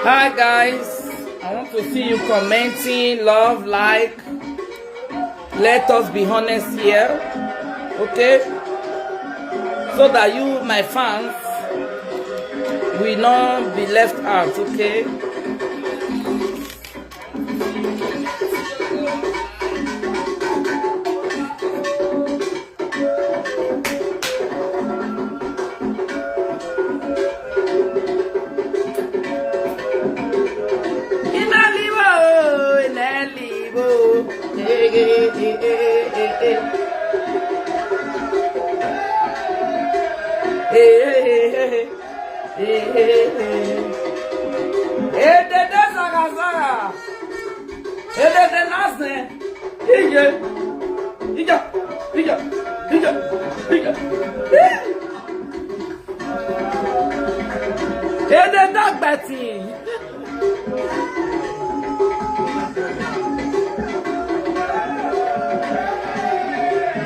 Hi guys, I want to see you commenting, love, like. Let us be honest here, okay? So that you, my fans, will not be left out, okay?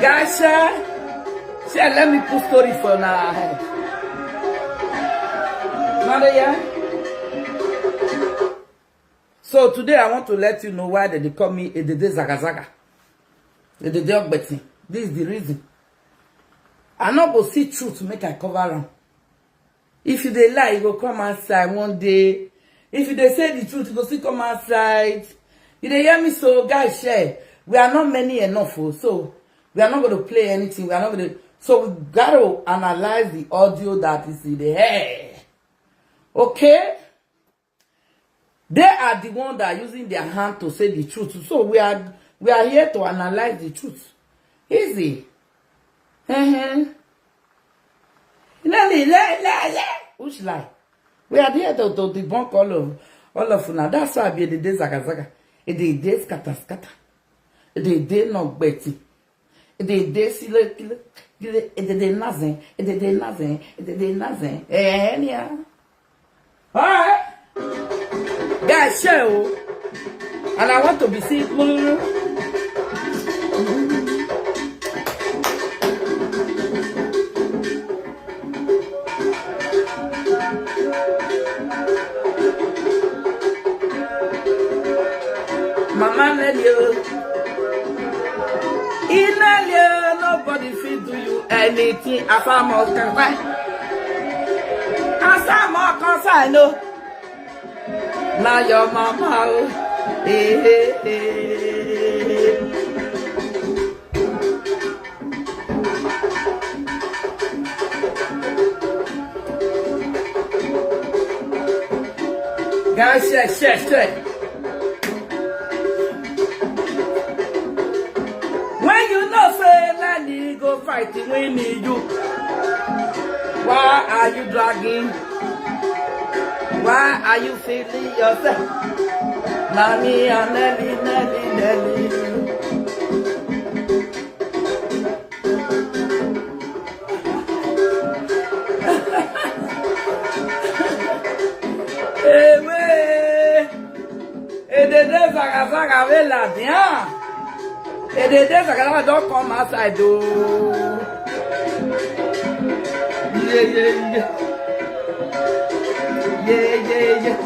Guys, share, let me put story for now. So today I want to let you know why they call me Edede Zagazaga. Edede Ogbeti. This is the reason. I not go see truth to make I cover them. If you dey lie, you go come outside one day. If you dey say the truth, you go still come outside. You dey hear me? So guys, share. We are not many enough, so we are not going to play anything. We are not going to. So we got to analyze the audio that is in the air. Okay? They are the ones that are using their hand to say the truth. So we are here to analyze the truth. Easy. Which lie? We are here to debunk all of now. That's why I be the day zagazaga. The day scatter. The day not betty. The day sile kilo. The day nothing. The day nothing. The day nothing. Yeah. Alright. Guys, show. And I want to be seen. Mama, let you. Nobody feel do you anything. As I'm all concerned. As I'm all concerned, no. Now your mama, Guys, share. When you know say Lani go fighting, we need you. Why are you dragging? Why are you feeling yourself? Nani and Nelly. Edede Zagazaga vela bien. Edede Zagazaga don't come outside do. Yeah.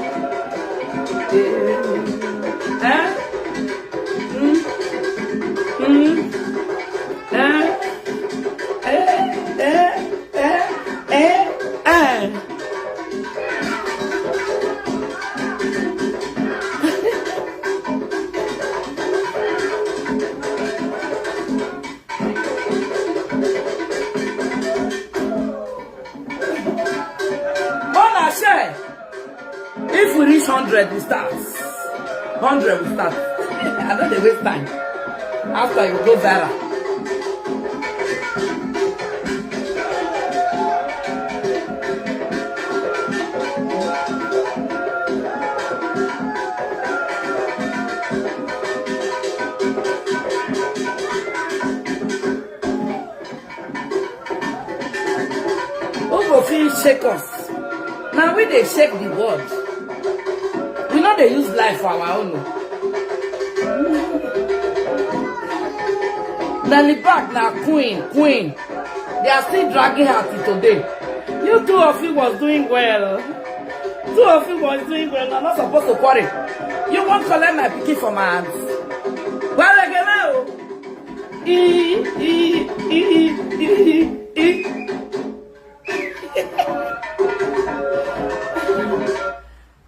Huh? If we reach 100, we start. 100, we start. I don't waste time. After you go viral. Shake us. Now we they shake the world. We know they use life for our own. Then the back now queen. They are still dragging her till today. You two of you was doing well. Two of you was doing well. I'm not supposed to quarrel. You won't collect my picky from my hands. Well again now.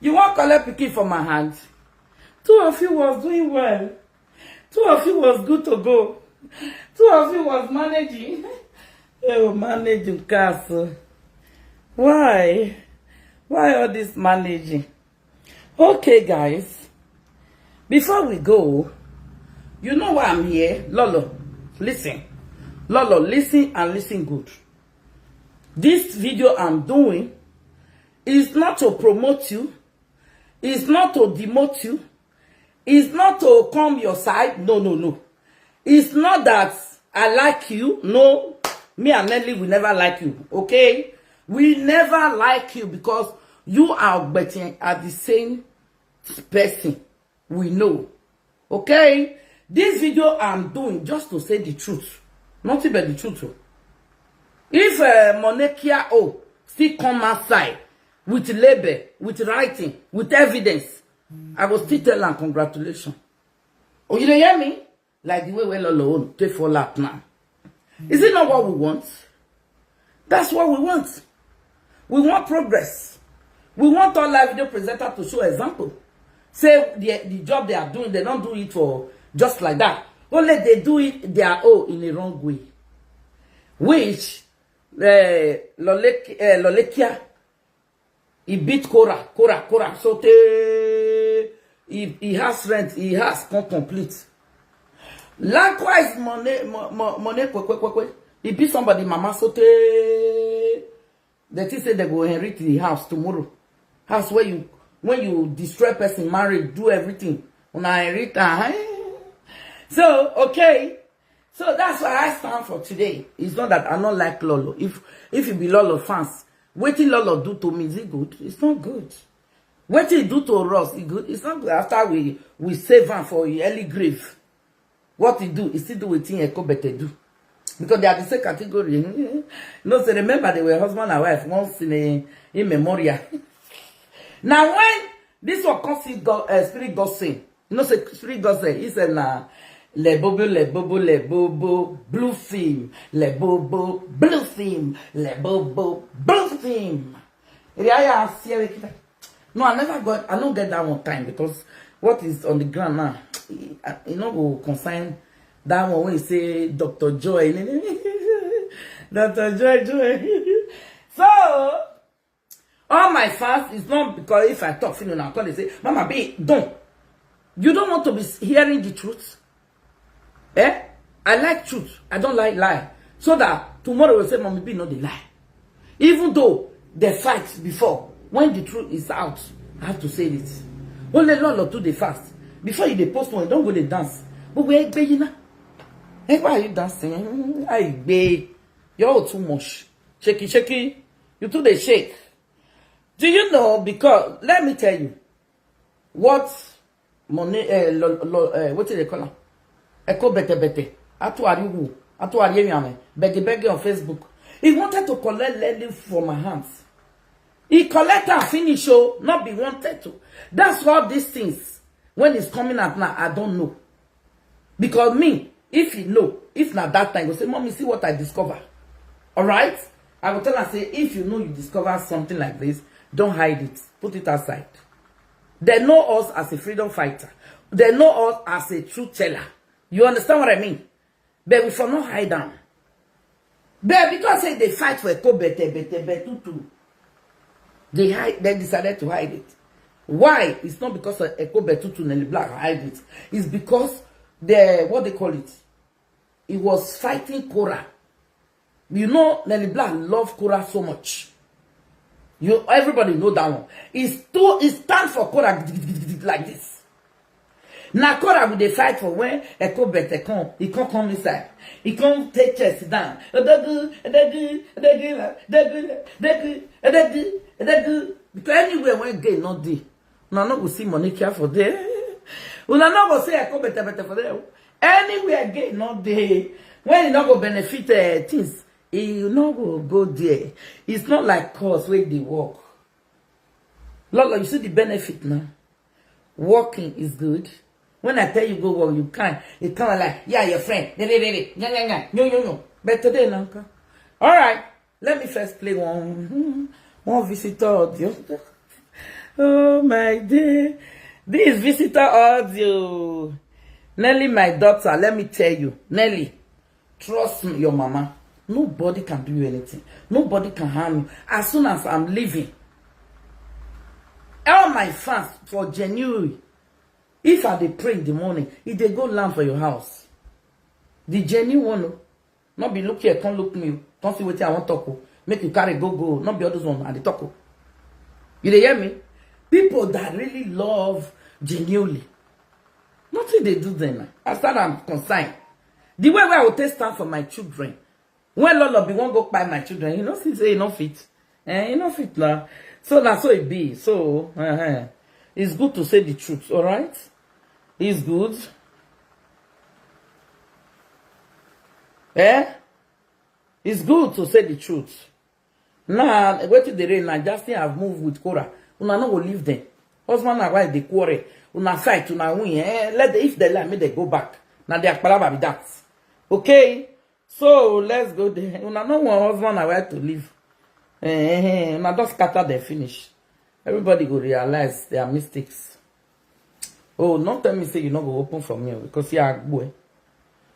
You won't collect picking from my hand. Two of you was doing well. Two of you was good to go. Two of you was managing. Oh, managing castle. Why? Why all this managing? Okay, guys. Before we go, you know why I'm here? Lolo, listen. Lolo, listen and listen good. This video I'm doing is not to promote you. It's not to demote you. It's not to come your side. No. It's not that I like you. No. Me and Nelly will never like you. Okay? We never like you because you are betting at the same person. We know. Okay? This video I'm doing just to say the truth. Nothing but the truth. If Monekia still come outside with label, with writing, with evidence, I will still tell them congratulations. Oh, you don't hear me? Like the way we're alone, take for lap now. Is it not what we want? That's what we want. We want progress. We want all live video presenter to show example. Say the job they are doing, they don't do it for just like that. Only they do it their own in the wrong way. Which Lolekia, he beat Cora. So he has rent, he has complete. Likewise, money, he beat somebody, mama, so they say they go inherit the house tomorrow. House where you, when you destroy person, marry, do everything. When I inherit, so, okay. So that's what I stand for today. It's not that I don't like Lolo. If you be Lolo fans, what did Lolo do to me, is it good? It's not good. What did he do to us, is good? It's not good. After we save him for early grave. What he do, he still do what Epa Eddie do. Because they are the same category. No, so remember they were husband and wife once in memorial. Now when this one comes Spirit God saying, you know, say Spirit God say, he said, nah, le bobo, blue theme, le bobo, blue theme, le bobo, blue theme. No, I never got, I don't get that one time because what is on the ground now, you know, will concern that one when you say Dr. Joy. Dr. Joy. So, all my fans is not because if I talk, you know, they say, Mama, be don't. You don't want to be hearing the truth. Eh? I like truth. I don't like lie. So that tomorrow will say, Mommy, be not the lie. Even though they fight before, when the truth is out, I have to say it. Only Lord do the fast. Before you post one, don't go to dance. But where you know? Hey, why are you dancing? I babe. You're too much. Shaky. You do the shake. Do you know? Because let me tell you what money what do they call her? Eko bete. Atuari yame. Bege on Facebook. He wanted to collect lending from my hands. He collect and finish, oh, not be wanted to. That's all these things. When it's coming out now, I don't know. Because me, if you know, if not that time, you say, Mommy, see what I discover. Alright? I will tell her, say, if you know you discover something like this, don't hide it. Put it aside. They know us as a freedom fighter. They know us as a truth teller. You understand what I mean? But we for not hide them. But because say they fight for a bete, they decided to hide it. Why? It's not because of Ekobetu to Nelly Black hide it. It's because the, what they call it, it was fighting Cora. You know, Nelly Black loved Cora so much. Everybody know that one. It stands for Cora like this. Now Cora will they fight for when Ekobete come, he can't come inside. He can't take chest down. Because anywhere when gay not dey, una no go see money care for there. Una no go say Ekobete for there. Anywhere gay not dey, when you not go benefit things, you not go there. It's not like cause where they work. Lolo, you see the benefit now. Working is good. When I tell you go work, you can't. It's kind of like, yeah, your friend. No. But today, Nanka. All right. Let me first play one visitor audio. Oh my day. This visitor audio. Nelly, my daughter, let me tell you. Nelly, trust me, your mama. Nobody can do you anything. Nobody can harm you. As soon as I'm leaving, all my fans for January, if I dey pray in the morning, if they go land for your house, the genuine one, not be look here, can't look me, don't see what I want to talk, make you carry go, not be others one and the talk. You dey hear me? People that really love genuinely, nothing they do then. As far as I'm concerned, the way I will take stand for my children, when Lolo be won't go buy my children, you know, say you no fit, you no fit lah. So that's so it be. So it's good to say the truth, all right? It's good. It's good to say the truth. Now, wait till the rain. Now, Justin have moved with Cora. Una no go leave them. Husband and wife they quarrel. Una fight. Una win. If they lie, me they go back. Now they are palava with that. Okay. So let's go there. Una no want husband and wife to leave. Una just scatter their finish. Everybody go realize their mistakes. Oh, don't tell me say you not go open for me because you are boy.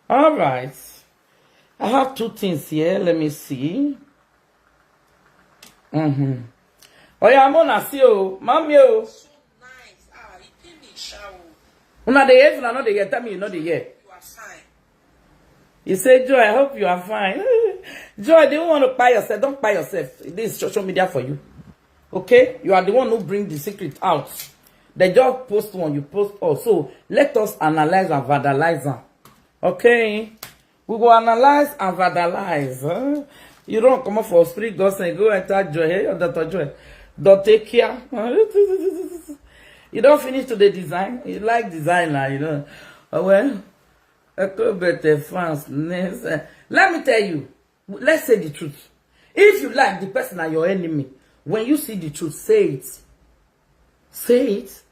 All right. I have two things here. Let me see. Oh yeah, I'm gonna see you, mommy. Oh, so nice. You finish. Una the year, una not the year. Tell me you know the year. You are fine. You say, Joy, I hope you are fine. Joy, they don't want to buy yourself. Don't buy yourself. This is social media for you. Okay? You are the one who bring the secret out. They just post one, you post also. Let us analyze and vandalize them. Okay? We will analyze and vandalize. Huh? You don't come up for spirit gods and go enter Joy. Hey, Dr. Joy. Don't take care. You don't finish to the design. You like designer, you know. Well, I could better fans. Let me tell you. Let's say the truth. If you like the person as your enemy, when you see the truth, say it. Say it.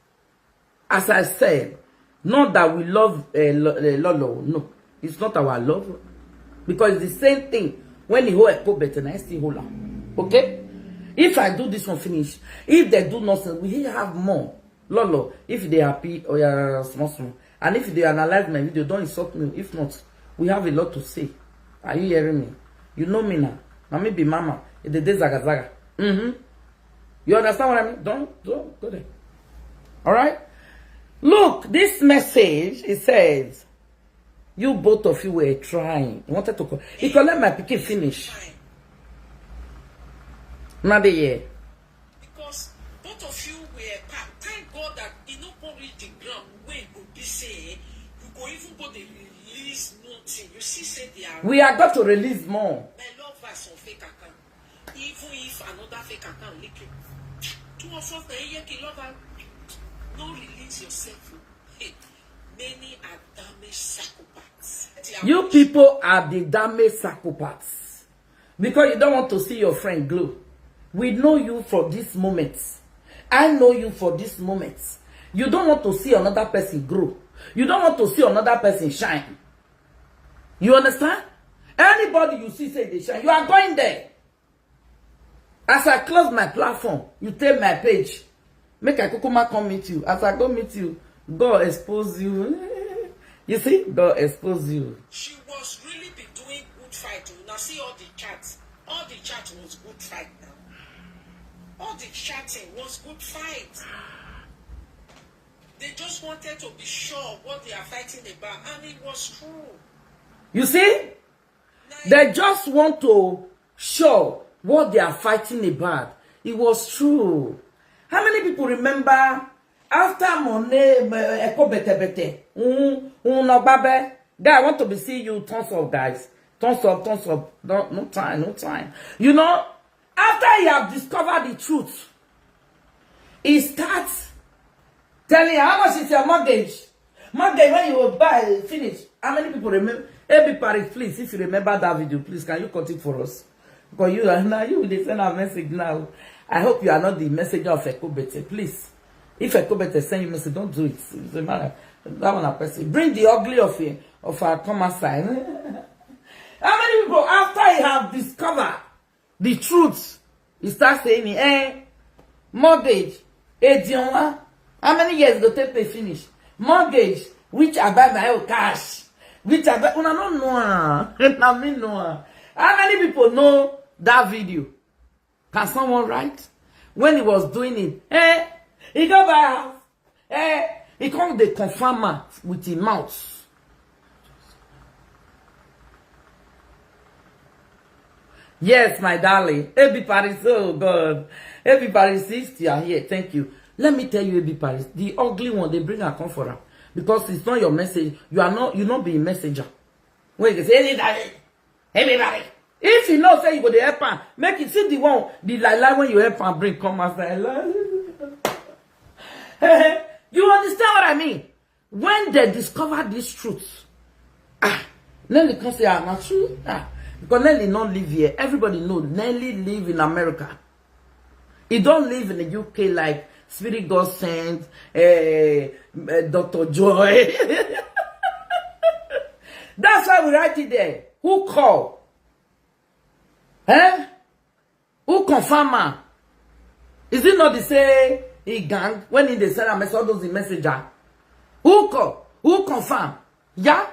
As I said, not that we love Lolo. No, it's not our love. Because it's the same thing. When the whole echo better, I still hold on. Okay? If I do this one finish, if they do nothing, we have more. Lolo, if they happy or you're small. And if they analyze my video, don't insult me. If not, we have a lot to say. Are you hearing me? You know me now. Now maybe mama. It's the day zaga zaga. You understand what I mean? Don't go there. Alright? Look, this message, it says, you both of you were trying. You wanted to call. He can let my pikin finish. Not the year. Because both of you were part. Thank God that you know probably the ground where you go be say you go even go the release nothing. You see, say they are. We are going to release more. My love us on fake account. Even if another fake account leak you. Two of us the love her. No release yourself. Hey, many are damaged psychopaths. You people are the damaged psychopaths. Because you don't want to see your friend glow. We know you for this moment. I know you for this moment. You don't want to see another person grow. You don't want to see another person shine. You understand? Anybody you see say they shine, you are going there. As I close my platform, you take my page. Make a kukuma come meet you. As I go meet you, God expose you. You see? God expose you. She was really be doing good fight. Now see all the chats. All the chat was good fight now. All the chatting was good fight. They just wanted to be sure of what they are fighting about, and it was true. You see? They just want to show what they are fighting about. It was true. How many people remember after Monet Eko Bete? Guy, I want to be seeing you. Tons of guys. Tons of. No time. You know, after he have discovered the truth, he starts telling you how much is your mortgage. Mortgage when you will buy, finish. How many people remember? Everybody, please, if you remember that video, please, can you cut it for us? Because you are now, you will send a message now. I hope you are not the messenger of Ekobete. Please, if Ekobete send you message, don't do it. It's a matter. That one a person. Bring the ugly of our common side. How many people, after he have discovered the truth, he starts saying, mortgage, Edionwa, how many years go take to finish? Mortgage, which I buy my own cash. Which I buy, I don't know. How many people know that video? Can someone write? When he was doing it, he go by house. He come the confirmer with his mouth. Yes, my darling. Everybody, oh God. Everybody sees you are here. Thank you. Let me tell you, everybody, the ugly one, they bring a comforter. Because it's not your message. You not being messenger. When you say, everybody. If you know, say you go to help her, make it see the one, the lie when you help her bring come outside. You understand what I mean? When they discover this truth, Nelly can say, not true. Because Nelly not live here. Everybody know Nelly live in America. He don't live in the UK like Spirit God sent, Dr. Joy. That's why we write it there. Who call? Who confirm her? Is it not the same he gang when in the send a message, all those in messenger? Who call? Who confirm? Yeah?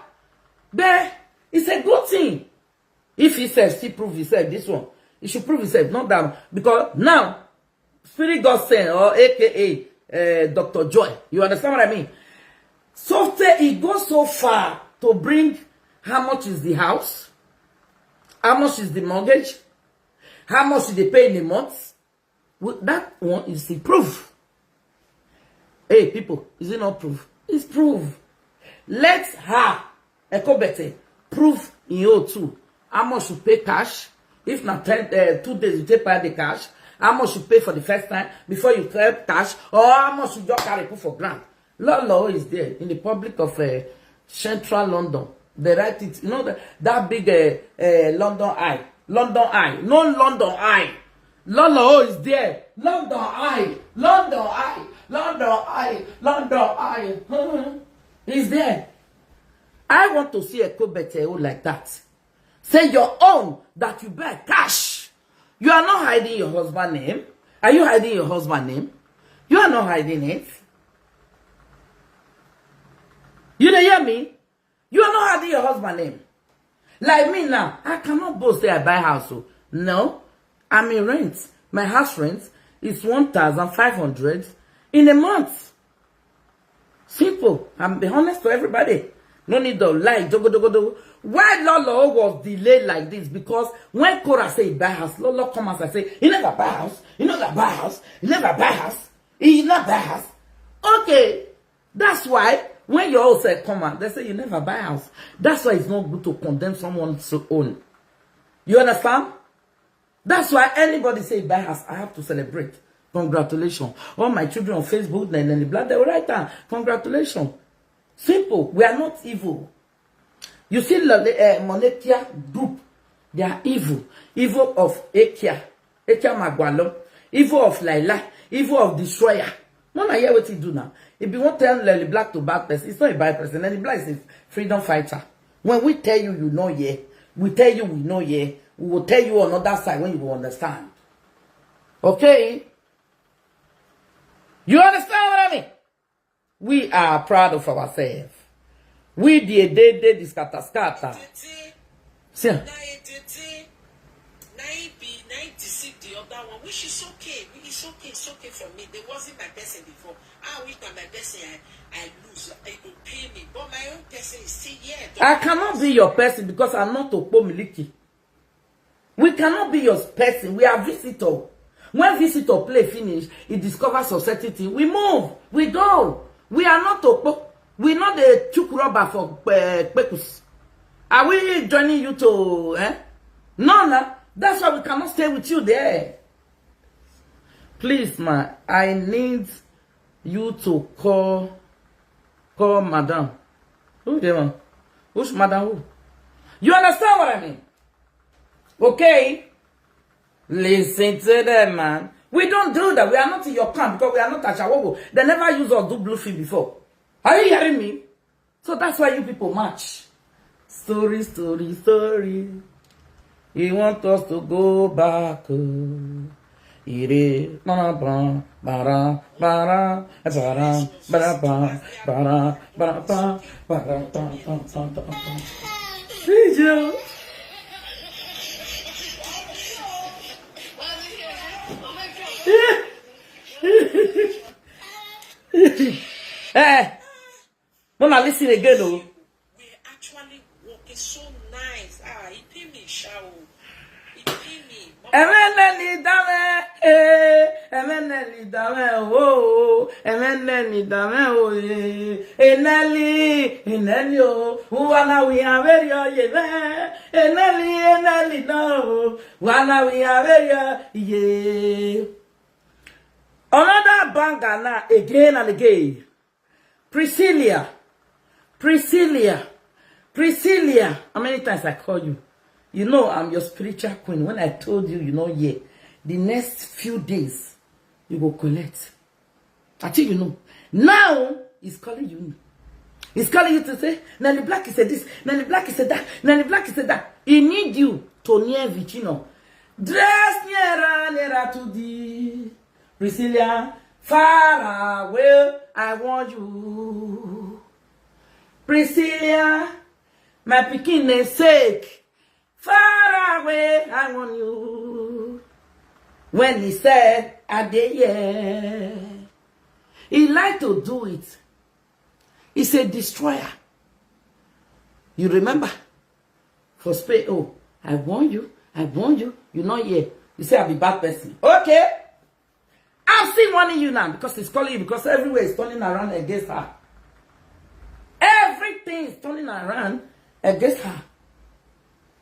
There, it's a good thing. If he says, he prove himself, this one, he should prove himself, not that. Because now, Spirit God sent, or aka Dr. Joy, you understand what I mean? So he goes so far to bring how much is the house, how much is the mortgage, how much did they pay in a month. That one is the proof. Hey, people, is it not proof? It's proof. Let her, Ekobete, prove in you too. How much you pay cash? If not 2 days, you take by the cash. How much you pay for the first time before you clear cash? Or how much you just carry put for grant? Lolo is there in the public of Central London. They write it, you know, that big London Eye. London Eye. No London Eye. Lolo is there. London Eye. London Eye. London Eye. London Eye. He's there. I want to see a Ekobete like that. Say your own that you buy cash. You are not hiding your husband's name. Are you hiding your husband's name? You are not hiding it. You don't hear me? You are not hiding your husband's name. Like me now, I cannot boast that I buy house. So. No, I'm in rent. My house rent is 1,500 in a month. Simple. I'm be honest to everybody. No need to lie. Why Lolo was delayed like this? Because when Cora say buy house, Lolo come and say, he never buy house. He never buy house. He never buy house. He never buy house. Okay. That's why when you all say come on, they say you never buy house. That's why it's not good to condemn someone's own. You understand? That's why anybody say buy house, I have to celebrate. Congratulations. All my children on Facebook, they will write down, congratulations. Simple. We are not evil. You see, Monetia group, they are evil. Evil of Ekia Magwalo, evil of Laila, evil of Destroyer. No, I hear what you do now. If you want to tell the black to bad person, it's not a bad person. And the black is a freedom fighter. When we tell you, you know, yeah. We tell you, we know, yeah. We will tell you on other side when you will understand. Okay? You understand what I mean? We are proud of ourselves. We the scatter. See? another one, which is okay. It's okay for me. There wasn't my person before. I wish that my person I lose. It will pay me. But my own person is still here. I cannot be your person because I'm not Okpo Miliki. We cannot be your person. We are visitor. When visitor play finish, he discovers society. We move. We go. We are not Okpo. We're not the chook rubber for Pekus. Are we joining you to No. That's why we cannot stay with you there. Please, ma, I need you to call madam. Who the one? Who's madam who? You understand what I mean? Okay? Listen to them, man. We don't do that. We are not in your camp because we are not Ashawogo. They never used us do blue film before. Are you hearing me? So that's why you people match. Story. He want us to go back. Ire bara bara bara bara bara bara bara bara bara bara. Mama, listen again, oh. We're actually walking so nice. It pay me, show. It pay me. Emeneni dame, oh, emeneni dame, oh, eneli, oh, wana we are very, eneli, no, wana we are very, yeah. Another banger now, again and again. Priscilla. How many times I call you? You know I'm your spiritual queen. When I told you, yeah, the next few days, you go collect. I think you know. Now, he's calling you. He's calling you to say, Nelly Black is this, Nelly Black is that, Nelly Black is that. He need you to near Vicino. Dress nearer to thee. Priscilla, far away, I want you. Priscilla, my pikin name sake, far away, I want you. When he said, Adeye, he like to do it. He's a destroyer. You remember? For Spain, oh, I want you, you're not here. You say I'll be bad person. Okay. I'm still warning you now because he's calling you because everywhere is turning around against her. Everything is turning around against her.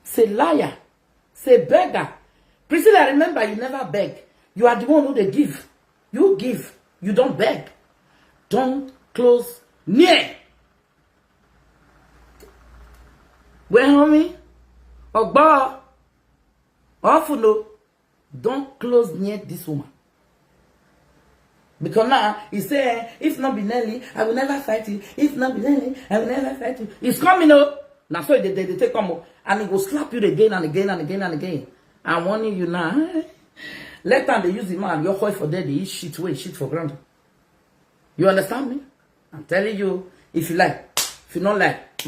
Say liar. Say beggar. Priscilla, remember you never beg. You are the one who they give. You give. You don't beg. Don't close near. Well, homie, Ogba, Ofuno, don't close near this woman. Because now, he say, if not be Nelly, I will never fight you. If not be Nelly, I will never fight you. He's coming up. Now, so they take come up. And he will slap you again and again and again and again. I'm warning you now. Let time they use the man, your wife for there, they eat shit away, shit for granted. You understand me? I'm telling you, if you like. If you don't like.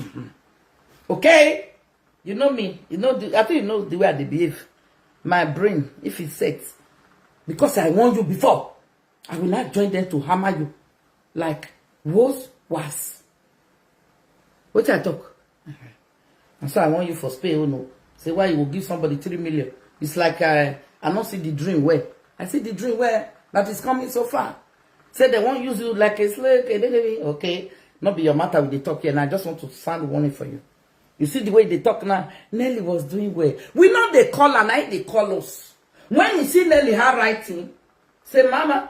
Okay? You know me. You know, I think you know the way I behave. My brain, if it's sex. Because I warned you before. I will not join them to hammer you. Like, was. What I talk? And so I want you for spay, oh no. Say why you will give somebody 3 million. It's like I don't see the dream where. I see the dream where that is coming so far. Say they won't use you like a slave. Okay. Not be your matter with the talk here. And I just want to sound warning for you. You see the way they talk now. Nelly was doing well. We know they call and I they call us. When you see Nelly her writing, say mama.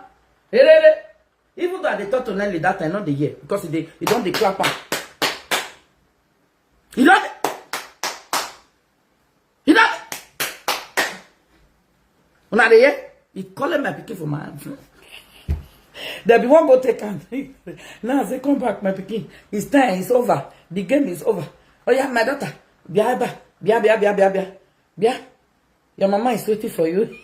Even though they talk to Nelly that time, not the year, because he don't clap out. He don't. When I hear, he calling my pikin for my hand. There be one go take hand. Now they come back, my pikin. It's time. It's over. The game is over. Oh yeah, my daughter. Bia. Your mama is waiting for you.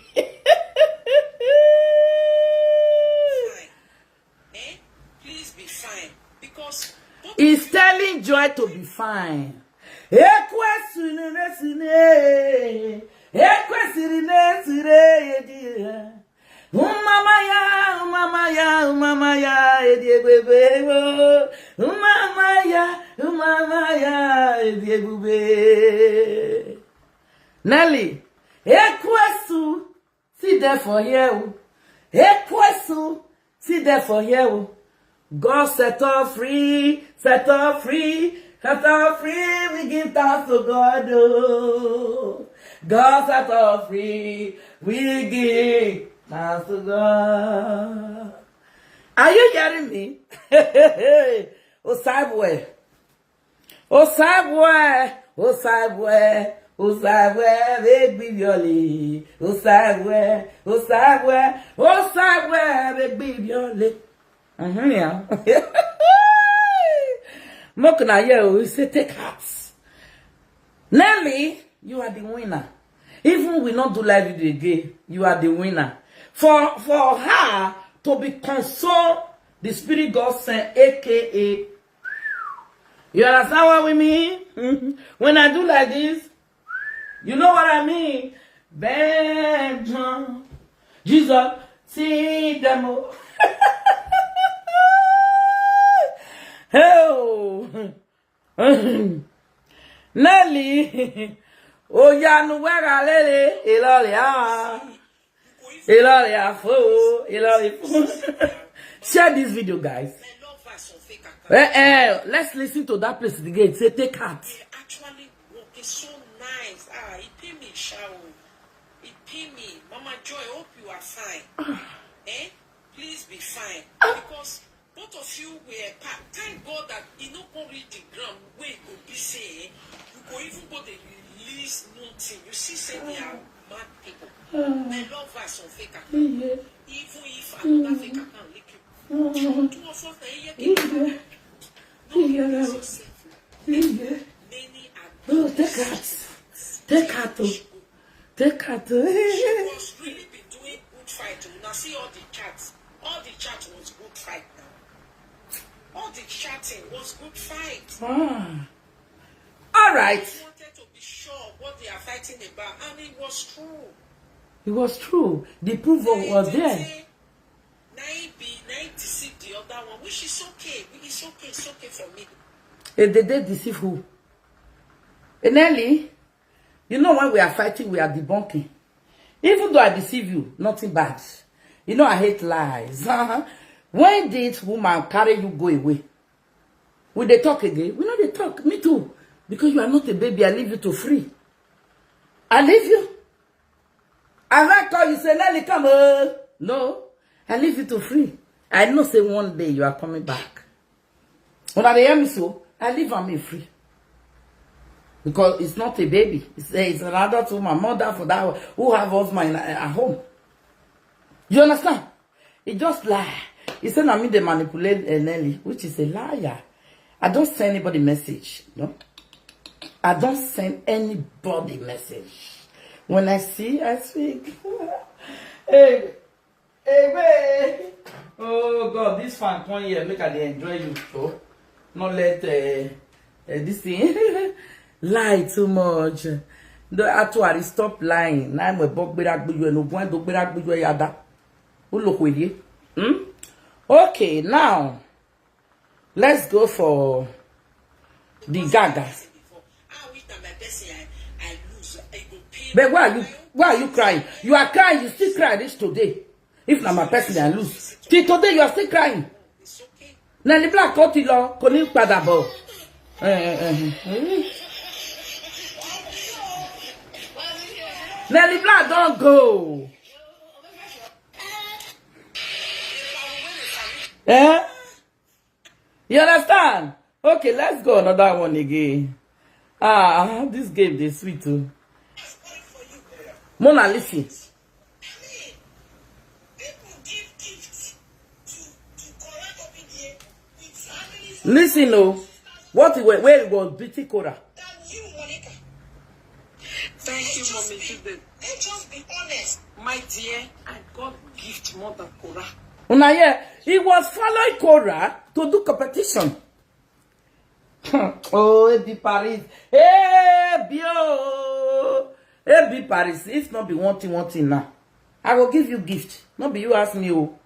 He's telling Joy to be fine. Ekwesiri nesire edi. Mama ya, edi bebe. Mama ya, edi bebe. Nelly, ekwesu, sit there for here. Ekwesu, sit there for here. God set us free, set us free, set us free. We give thanks to God. Oh. God set us free. We give thanks to God. Are you hearing me? Osabwe. Osabwe. Osabwe. Osabwe. Baby Violi. Osabwe. Osabwe. Osabwe. Baby Violi. Yeah. Mokna you say take hearts. Nelly, you are the winner. Even we not do live video again, you are the winner. For her to be consoled, the Spirit God sent, aka. You understand what we mean? When I do like this, you know what I mean? Benjamin, Jesus, see them all. Oh, Nelly, oh ya no wega lele, Elolia, share this video, guys. Let's listen to that place again. Say take heart. Actually, work is so nice. It pay me, shower. It pay me, Mama Joy. Hope you are fine. Please be fine because. Both of you were part. Thank God that you know go read the ground where you go be say you go even go the release nothing. You see say they are mad people. My love us on fake account. Even if another fake account lick you. Two of us here no release yourself. Many are Take heart. Take heart. She was really been doing good fight. Now see all the chats. All the chat was good fight now. All the chatting was good fight. All right. I wanted to be sure what they are fighting about, and it was true. It was true. The proof was there. Nine deceive the other one, which is okay. It's okay for me. They deceive who? Nelly, you know when we are fighting, we are debunking. Even though I deceive you, nothing bad. You know I hate lies. When did woman carry you go away? Will they talk again? We know they talk. Me too. Because you are not a baby, I leave you to free. I leave you. I might call you, say, Nelly, come on. No. I leave you to free. I know say one day you are coming back. When I hear me so, I leave me free. Because it's not a baby. It's an adult woman, mother for that who have husband at home. You understand? It just lie. He said, I mean, they manipulate Nelly, which is a liar. I don't send anybody message. No? I don't send anybody message. When I see, I speak. Hey, oh, God, this fan come here. Make I enjoy you, so. Not let this thing lie too much. The actually stop lying. Now I'm a bog berak buju and no point to berak buju yada. Who look with you? Okay, now let's go for the gagas. But why are you crying? You are crying, you still cry this today. If not my person I lose. Till today you are still crying. Now the black cotilo couldn't padabo. Nelly Black don't go. You understand? Okay, let's go another one again. This game is sweet too. Mona, listen. Listen, no. Where it was Bitty Cora. Thank you, Mommy. Just be honest. My dear, I got gift more than Cora. Una yeah, he was following Cora to do competition. Oh, the Paris. Hey, Bio. Hey, be Paris, if not be one thing now, I will give you gift. Not be you ask me, oh.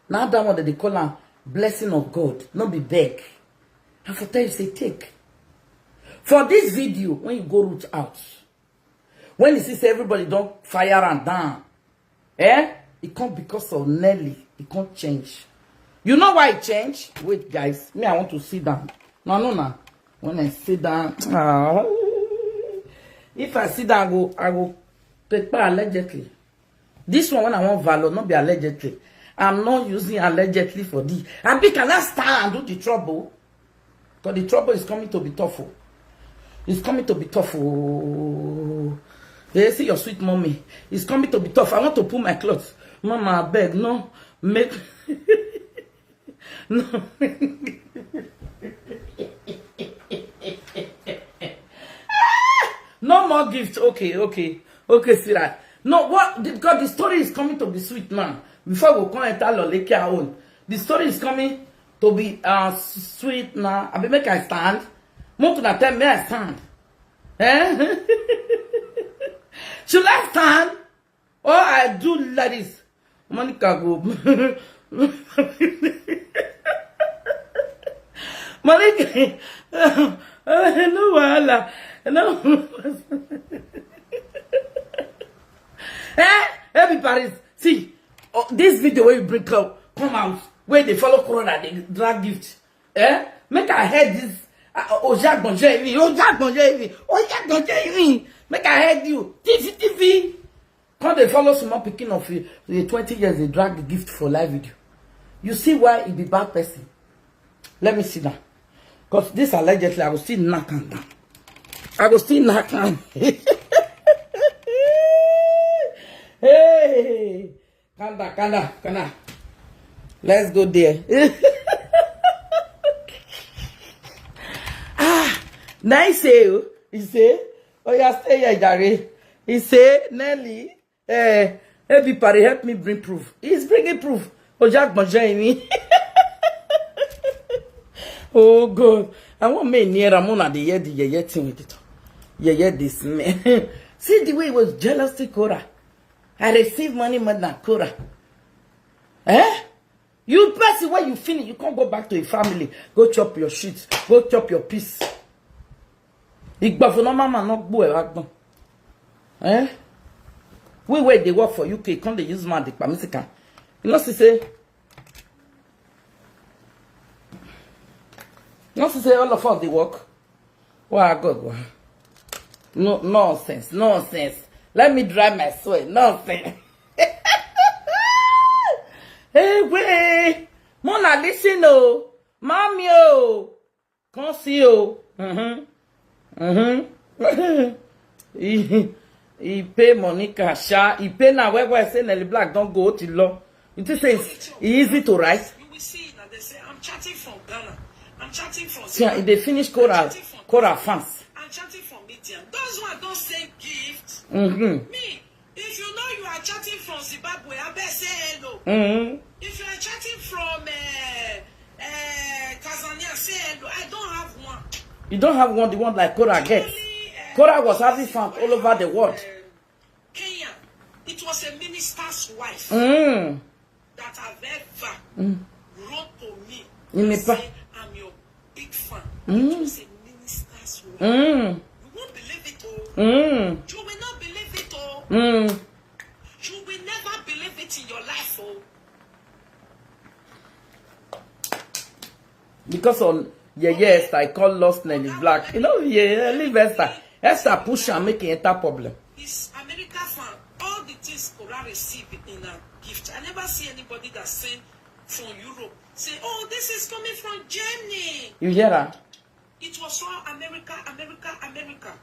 Now that one that they call am blessing of God, not be beg. I for tell you, say take. For this video, when you go root out, when you see everybody don't fire and down, it can't because of Nelly. It can't change. You know why it changed? Wait, guys. Me, I want to sit down. No. When I sit down, if I sit down, I go prepare allegedly. This one, when I want valor, not be allegedly. I'm not using allegedly for this. And we cannot stand and do the trouble. Because the trouble is coming to be tough. It's coming to be tough. They see your sweet mommy. It's coming to be tough. I want to pull my clothes. Mama, I beg, no. Make... no. No more gifts. Okay, sweetheart. No, what? Because the story is coming to be sweet now. Before we come and tell Loleke our own, the story is coming to be sweet now. I be make I stand. More to tell me I stand. Should I stand? Or I do like this? Monica go. Monica. No, wala. No. Everybody, see, this video where you bring come out, where they follow Corona, they drag gift. Make I head this. Ojak bonje, make I head you. TV. Quand they follow small picking of the 20 years, they drag the gift for live video. You see why it be bad person? Let me see that. Because this allegedly, I will still knock on down. Hey, Kanda. Let's go there. Nice, he say, oh, yeah, stay here, Jare. He say, Nelly, everybody help me bring proof. He's bringing proof. Oh, Jack me. Oh, God. I want me near Ramona the year thing with it. Yeah, this man. See the way he was jealous to Cora. I received money more than Cora. You person when you finish, you can't go back to your family. Go chop your shit. Go chop your piece. We wait, they work for UK. Can't they use man the Mexican? You know, say all of us they work. Wow, God. No nonsense. Let me dry my sweat. Nonsense. Hey, wait. Mona, listen, oh. Mommy, oh. Can't see, oh. He pay Monica Sha. He pay now where I say Nelly Black don't go to law. You just say it's easy to write. You will see that they say I'm chatting from Ghana. I'm chatting from Zimbabwe. Yeah, they finish Cora fans. I'm chatting from Medium. Those who don't say gift. Me, if you know you are chatting from Zimbabwe, I better say hello. If you are chatting from Tanzania, say hello. I don't have one. You don't have one, the one like Cora gets. Cora was having fun all over the world. Kenya, it was a minister's wife that have ever wrote to me and say, I'm your big fan. It was a minister's wife. You won't believe it, oh. You will not believe it, oh. You will never believe it in your life, oh. Because on yes, I call Lost Nelly Black. You know, leave Esther. Esther push and make it a problem. This America fan, all the things Cora received in a gift. I never see anybody that sent from Europe say, oh, this is coming from Germany. You hear that? It was all America.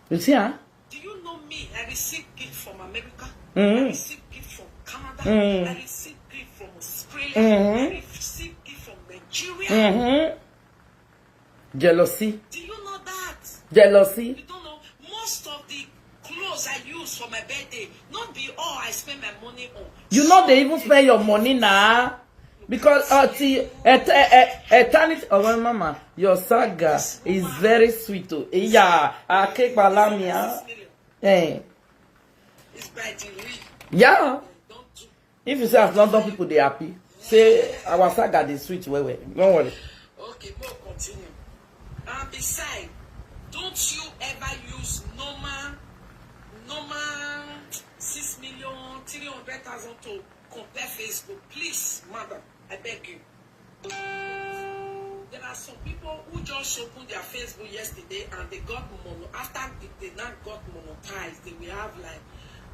You see, huh? Do you know me? I received gift from America. I received gift from Canada. I received gift from Australia. I received gift from Nigeria. Jealousy. Do you know that? Jealousy. You don't know. Most of the clothes I use for my birthday, not be all I spend my money on. You know they even spend your money now. Because eternity, oh mama, your saga is very sweet. Yeah, I cake balamia. Hey. is by the way. Yeah. Don't do. If you say as London people they happy, say our saga they switch well. Don't worry. Okay, more continue. And besides, don't you ever use normal 6,300,000 to compare Facebook. Please, madam, I beg you. There are some people who just opened their Facebook yesterday and they got mono. After they not got monetized, they will have like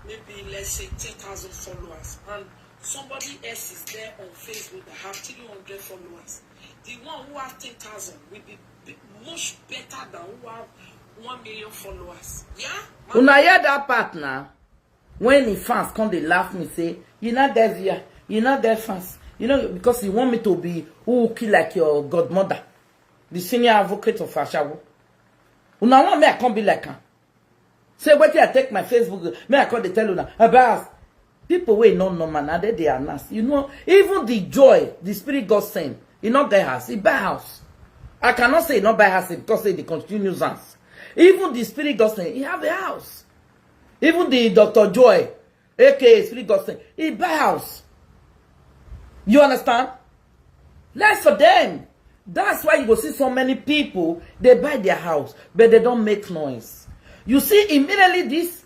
maybe let's say 10,000 followers. And somebody else is there on Facebook that have 300 followers. The one who have 10,000 will be much better than who have 1 million followers. Yeah? When I hear that part now, when the fans come, they laugh me, say, you're not there via, you're not there fans. You know, because you want me to be who like your godmother, the senior advocate of Ashawo. Una want me, I can't be like her. Say, what I take my Facebook, me I call the tell you now, about people wait no normal, now they are nice. You know, even the joy, the spirit God sent, he not buy house, he buy house. I cannot say not buy house because they continue nuisance. Even the spirit God sent, he have a house. Even the Dr. Joy, aka Spirit God sent, he buy house. You understand? Less for them. That's why you go see so many people, they buy their house, but they don't make noise. You see, immediately this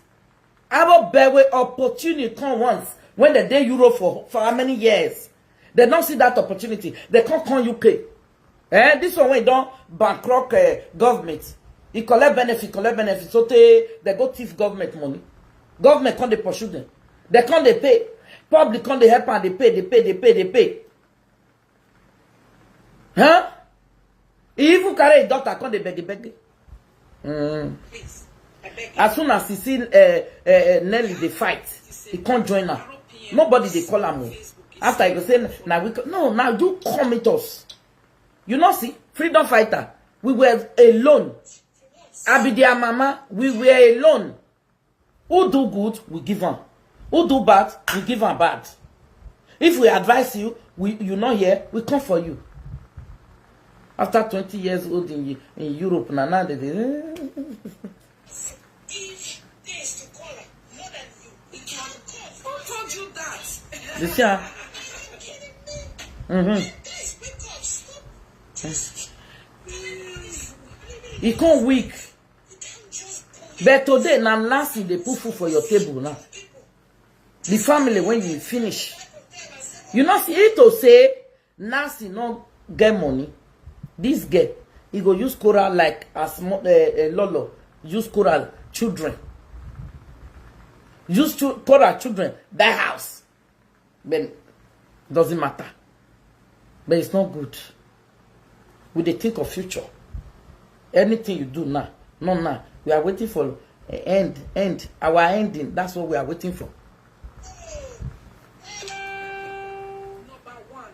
our Bewe opportunity come once when they day Europe for how many years. They don't see that opportunity. They can't come UK. This one when don't bankrupt government. He collect benefit, so they go thief government money. Government can't they pursue them. They can't they pay. Public can't they help and they pay. Huh? Even carry a doctor can't they beg. Please, I beg you. As soon as he see Nelly they fight, he can't join her. Nobody they call her more. After he go say now now you come with us. You know see, freedom fighter. We were alone. Abidia mama, we were alone. Who do good, we give them. Who do bad, we give them bad. If we advise you, you not here, we come for you. After 20 years old in Europe, now they If there's to call her more than you, we can call. Who told you that? this year. He come weak. But today, now Nancy, they put food for your table now. The family, when you finish. You know, see it to say, Nancy not get money. This girl, he go use coral like as lolo. Use coral children. Use coral children. That house. But doesn't matter. But it's not good. We dey think of future. Anything you do now, no now. We are waiting for end. Our ending. That's what we are waiting for. Number one,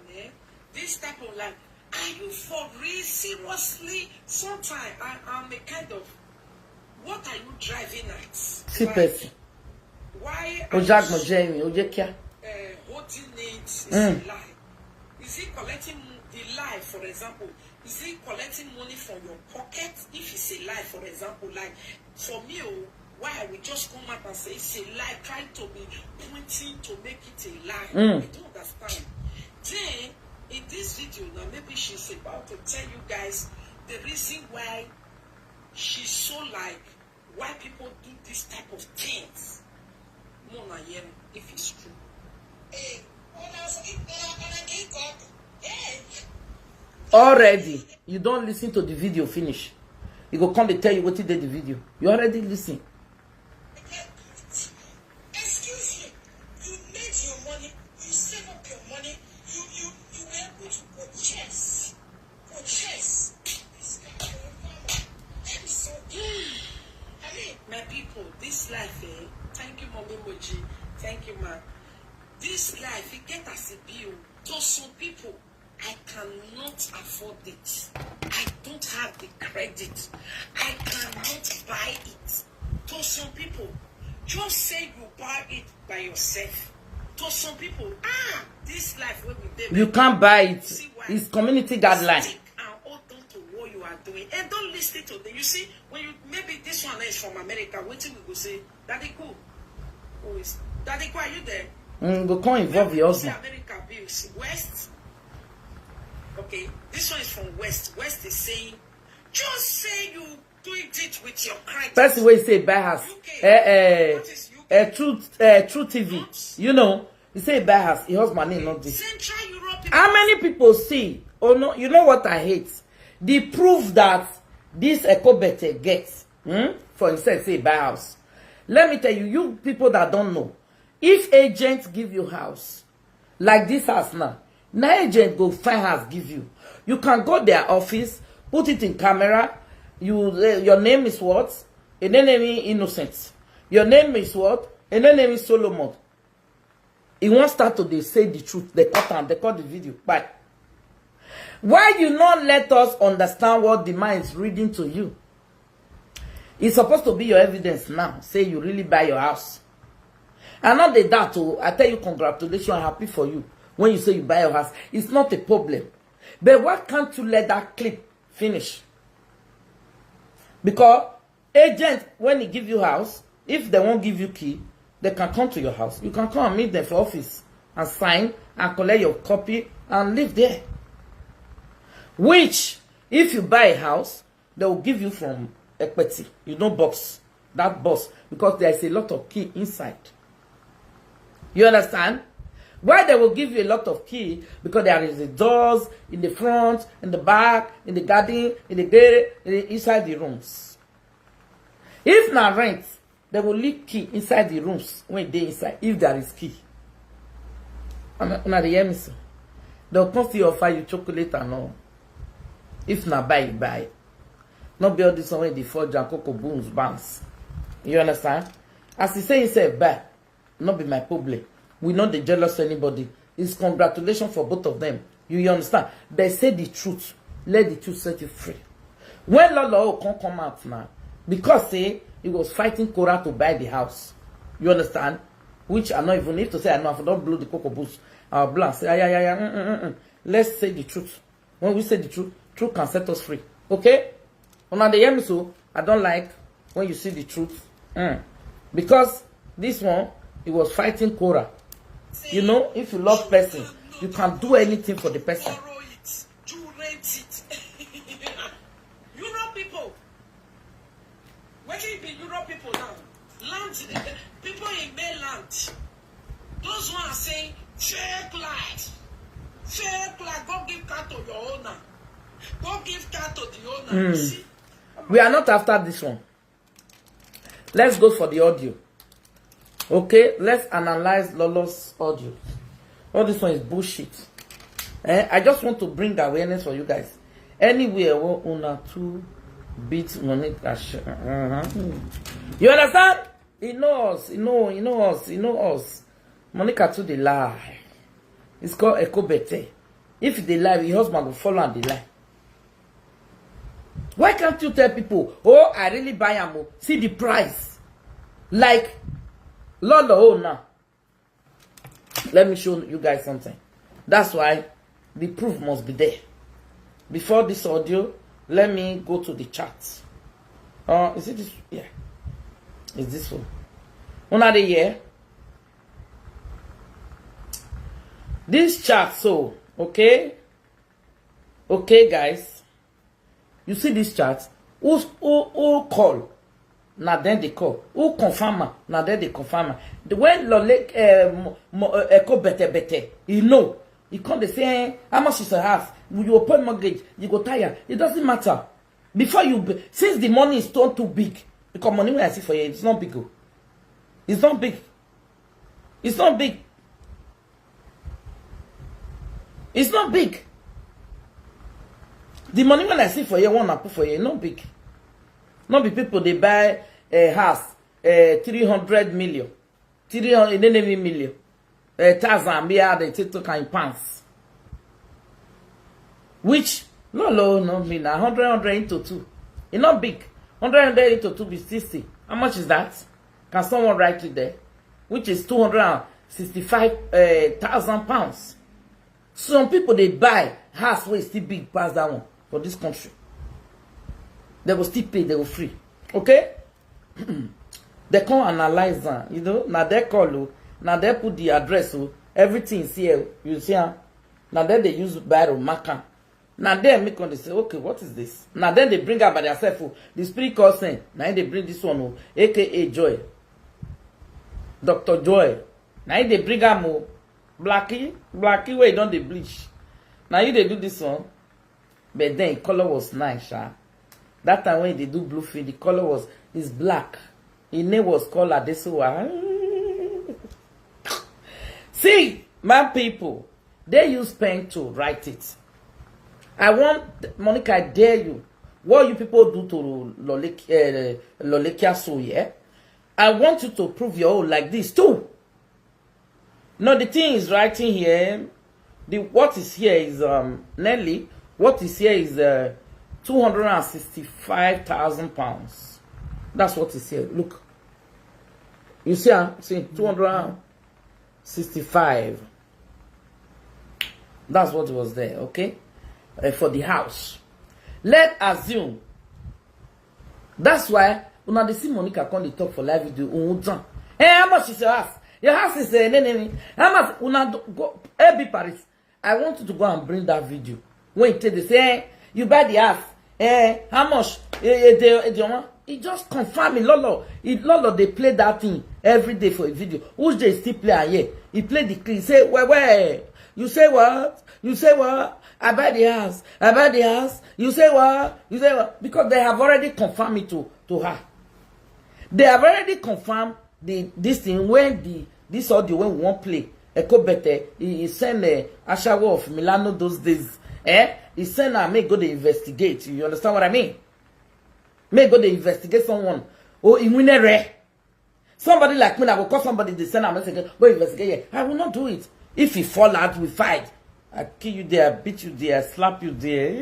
this type of like, are you for real? Seriously? Sometimes I'm a kind of, what are you driving at? See Like, person. why are Ojag you Mojemi, Ojekia. holding it is a lie? Is he collecting the lie, for example? Is he collecting money from your pocket? If it's a lie, for example, like for me, why I will just come out and say it's a lie, trying to be pointing to make it a lie. I don't understand. Then in this video now, maybe she's about to tell you guys the reason why she's so like why people do this type of things. Mona Yen, if it's true. Already, you don't listen to the video finish. You go come to tell you what you did the video. You already listen. Excuse me, you made your money, you save up your money, you were able to purchase. This guy, that is so I mean, my people, this life, thank you, Mommy Moji, thank you, ma. This life, it get as a bill. To some people, I cannot afford it. I don't have the credit. I cannot buy it. To some people, just say you buy it by yourself. To some people, this life will be there. You can't buy it. It's community guideline. Stick and hold on to what you are doing. And don't listen to them. You see, when you maybe this one is from America, what we go say, Daddy cool. Who is Daddy? Are you there? Go come involve your husband. America bills West. Okay, this one is from West. West is saying, just say you doing it with your credit. That's the way you say buy house. True TV. You know, you say buy house. Your husband name not this. Central Europe. How many people see? Oh no, you know what I hate? The proof that this Ekobete gets for himself say buy house. Let me tell you, you people that don't know, if agents give you house like this house now agent go find house give you. You can go their office, put it in camera. Your name is what? And then name is Innocent. Your name is what? And then name is Solomon. He won't start to they say the truth. They cut the video. But why you not let us understand what the man is reading to you? It's supposed to be your evidence now. Say you really buy your house. And not the that I tell you congratulations, I'm happy for you. When you say you buy your house, it's not a problem. But why can't you let that clip finish? Because agents, when they give you house, if they won't give you key, they can come to your house. You can come and meet them for office and sign and collect your copy and live there. Which, if you buy a house, they will give you from equity. You don't box that box because there is a lot of key inside. You understand? Why they will give you a lot of key? Because there is the doors in the front, in the back, in the garden, in the gate, inside the rooms. If not rent, they will leave key inside the rooms when they inside, if there is key. Not the emission. They will constantly offer you chocolate and all. If not buy, buy. Not be all this one when they forge and cocoa booms banks. You understand? As he say himself, buy. Not be my problem. We not the jealous anybody. It's congratulations for both of them. You understand? They say the truth. Let the truth set you free. When Lolo can't come out now, because say he was fighting Cora to buy the house. You understand? Which I not even need to say I know if I don't blow the cocoa boots. I'll blow and say, Let's say the truth. When we say the truth, truth can set us free. Okay? When they hear me so, I don't like when you see the truth. Because this one, he was fighting Cora. You know, if you love person, you can do anything for the person. Borrow it, you rent it. Europe people. Where can it be Europe people now? Land, people in mainland. Those ones are saying, fake life. Fake life. Go give car to your owner. Go give car to the owner. See? We are not after this one. Let's go for the audio. Okay, let's analyze Lolo's audio. All this one is bullshit. I just want to bring awareness for you guys. Anywhere where una two beats money cash. You understand? He knows, he know us. Monica to the lie. It's called Ekobete. If they lie, your husband will follow and they lie. Why can't you tell people, oh, I really buy them, see the price? Like Lolo, oh now. Let me show you guys something. That's why the proof must be there. Before this audio, let me go to the chat. Is it this? Yeah. It's this one. One other year. This chat, so, okay? Okay, guys. You see this chat? Who call? Now then they call. Who confirm? Now then they confirm. The way Lolek Eko bete, you know. You come they say, how much is a house? You open mortgage, you go tire. It doesn't matter. Before you, since the money is turned too big, because money when I see for you, it's not big. It's not big. It's not big. It's not big. The money when I see for you, one I put for you, not big. Not be people they buy a house, 300 million, 300 million, 1,000 they take to kind pounds. Which no mean 100 into 2. It's not big. 100 into 2 is 60. How much is that? Can someone write it there? Which is 265,000 pounds. Some people they buy house where it's still big past that one for this country. They will still pay, they will free. Okay? They come analyze them, you know. Now they call you, now they put the address, everything is here. You see, now then they use barrel marker. Now then make on they say, okay, what is this? Now then they bring out by themselves. The spirit calls saying, now they bring this one, aka Joy, Dr. Joy. Now they bring out Blackie where you don't they bleach. Now you they do this one, but then the color was nice, That time when they do blue film, the color is black. His name was called Adesuwa. See, my people, they use pen to write it. I want, Monica, I dare you. What you people do to Lolekia so, yeah? I want you to prove your own like this too. No, the thing is writing here. What is here is Nelly. What is here is 265,000 pounds. That's what is here. Look. You see, see 265. That's what was there, okay? For the house. Let's assume. That's why when they see Monica come the talk for live video. Hey, how much is your house? Your house is how much? Una go AB Paris. I want you to go and bring that video. When they say, hey, you buy the house. Hey, how much? It just confirm it, Lolo. Lolo, they play that thing every day for a video. Which they still play here? He play the clip. Say, where? You say what? You say what? I buy the house. I buy the house. You say what? You say what? Because they have already confirmed it to her. They have already confirmed this thing when this audio when we won't play. Eko better. He sent Ashawo of Milano those days. He sent her, may go to investigate. You understand what I mean? May go to investigate someone. Oh, in somebody like me, I will call somebody, they send a message, go investigate. I will not do it. If you fall out, we fight. I kill you there, beat you there, slap you there.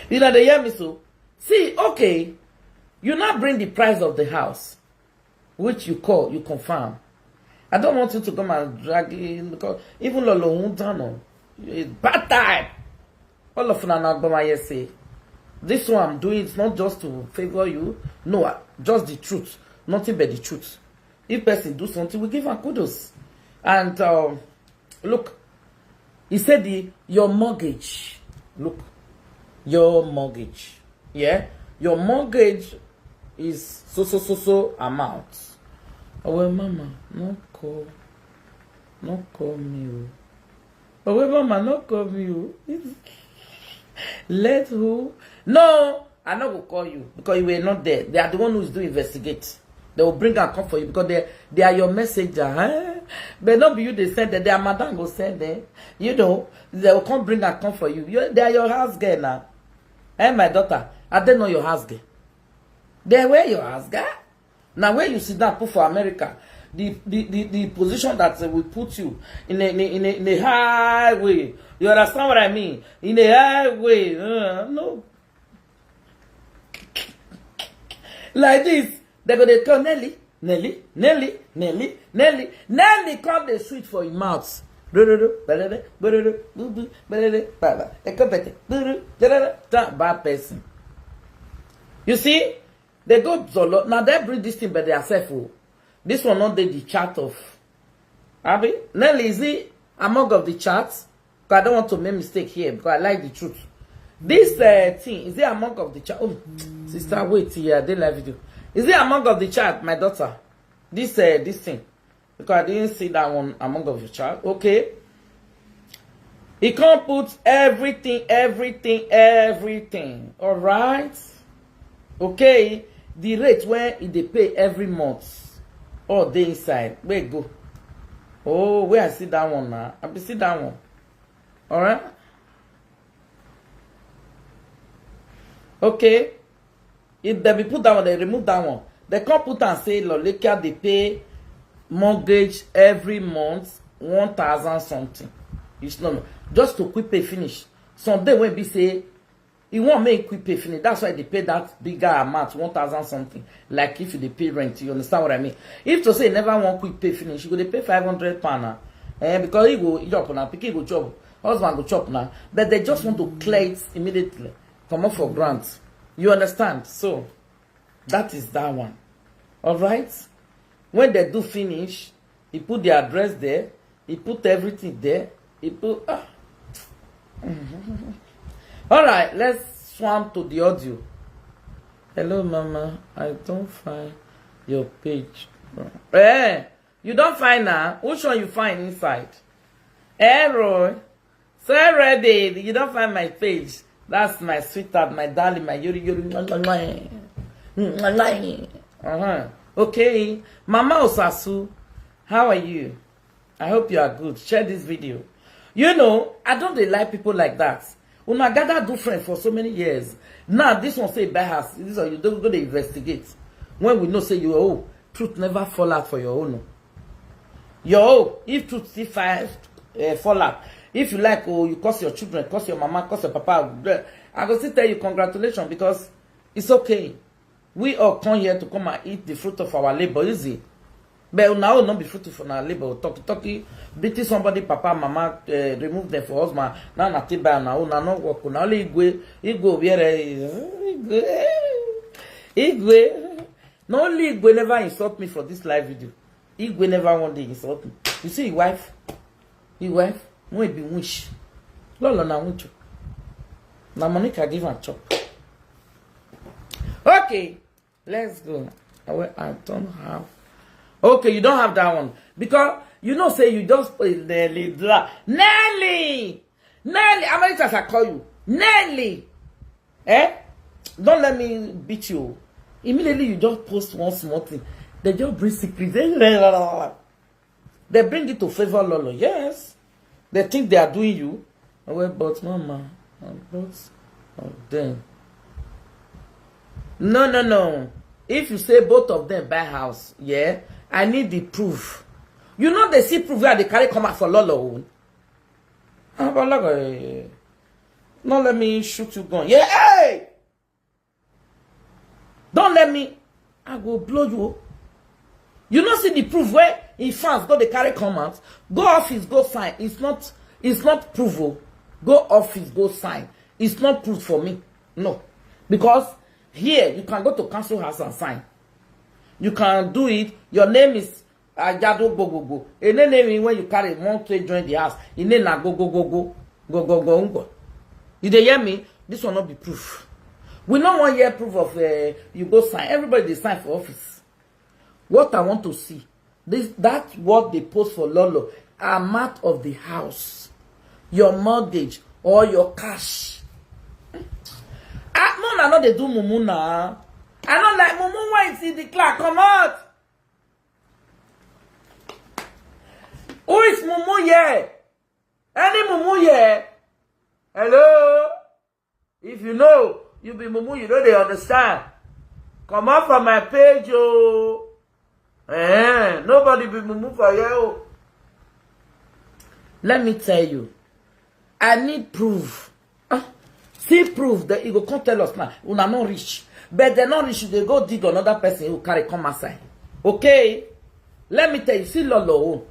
You know, they hear me so. See, okay, you now bring the price of the house, which you confirm. I don't want you to come and drag it, because even Lolo won't turn. It's bad time. All of them say, this one I'm doing is not just to favor you. No, just the truth. Nothing but the truth. If person do something, we give her kudos. And look, he said your mortgage. Look, your mortgage. Yeah, your mortgage is so amount. Oh, well, mama, no call me. Oh, well, mama, no call me. Let who? No, I'm not gonna call you because you were not there. They are the one who is doing investigate. They will bring and come for you because they are your messenger. But not be you they send them. Their madam will send them. You know, they will come bring and come for you. They are your house girl now. My daughter, I don't know your house girl. They were your house girl. Now when you sit down put for America, the position that will put you in a high way. You understand what I mean? In a high way. No. Like this. They're going to call Nelly call the sweet for your mouth. Bad person. You see, they go solo. Now they bring this thing by themselves. This one not the chart of Abby. Nelly, is it among of the charts? Because I don't want to make mistake here because I like the truth. This thing, is it among of the chart? Oh, sister, wait here. I didn't like video. Is it among of the chart, my daughter? This thing. Because I didn't see that one among of the chart. Okay. He can't put everything. Alright? Okay. The rate where they pay every month. All day inside. Where it go? Oh, where I see that one now? I see that one. Alright? Okay. If they be put that one, they remove that one. They can't put and say, Lolekia, they pay mortgage every month, 1,000 something. It's not just to quick pay finish. Someday when we say, you won't make quick pay finish. That's why they pay that bigger amount, 1,000 something. Like if they pay rent, you understand what I mean? If to say never want quick pay finish, you go they pay 500 pounds. Because he go chop now, picky go chop, husband go chop now. But they just want to clear it immediately. Come up for grant. You understand? So, That is that one. All right? When they do finish, he put the address there. He put everything there. He put... All right, let's swam to the audio. Hello, Mama. I don't find your page. You don't find her? Which one you find inside? Roy. So ready. You don't find my page. That's my sweetheart, my darling, my yuri. Okay. Mama Osasu, how are you? I hope you are good. Share this video. You know, I don't really like people like that. When I gather do friends for so many years. Now, this one say by us. This one you don't go to investigate. When we know say you truth never fall out for your own. If truth still fall out. If you like, you curse your children, curse your mama, curse your papa, I go still tell you congratulations because it's okay. We all come here to come and eat the fruit of our labor, easy. But now not be fruitful for our labor. Talky, beating somebody, papa, mama, remove them for husband. Now nothing by now, not work. Now Igwe no only Igwe never insult me for this live video. Igwe never one day insult me. You see your wife? Won't be wish. Lolo na wish. Na Monica give and chop. Okay, let's go. I don't have. Okay, you don't have that one. Because you know, say you just put Nelly. Nelly! How many times I call you? Nelly! Don't let me beat you. Immediately you just post one small thing. They just bring secrets. They bring it to favor Lolo. Yes. They think they are doing you. But Mama, both of them. No. If you say both of them buy house, yeah, I need the proof. You know they see proof where they carry come out for Lolo. Don't let me shoot you gun. Yeah, hey! Don't let me. I will blow you. You don't see the proof where in France go they carry come out. Go office, go sign. It's not proof. Go office, go sign. It's not proof for me. No. Because here you can go to council house and sign. You can do it. Your name is Ajado Gogogo. And then name when you carry one to join the house. You name na go. Did they hear me? This will not be proof. We don't want year proof of you go sign. Everybody they sign for office. What I want to see, that's what they post for Lolo. Amount of the house, your mortgage or your cash. I know they do mumu now. I don't like mumu when see the clock come out. Who is mumu here? Any mumu here? Hello? If you know, you be mumu, you know they understand. Come out from my page, oh. Nobody be mumu for you. Let me tell you, I need proof. See proof that you go come tell us now. We are not rich, but they're not rich. They go dig another person who carry come aside. Okay, let me tell you. See Lolo,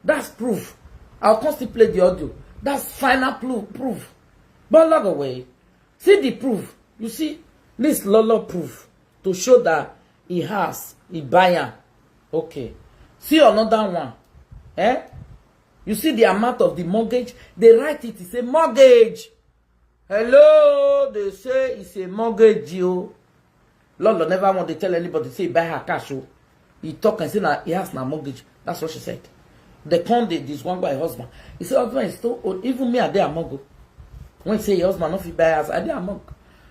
that's proof. I'll constantly play the audio. That's final proof. But log away. See the proof. You see this Lolo proof to show that he buyer. Okay. See another one. You see the amount of the mortgage? They write it. It's a mortgage. Hello. They say it's a mortgage. You. Lolo never want to tell anybody. Say buy her cash. He talk and say nah, he has no mortgage. That's what she said. They come this one by husband. He said husband is so old. Even me I dey among. When you say your husband not fit buy house, I dey among.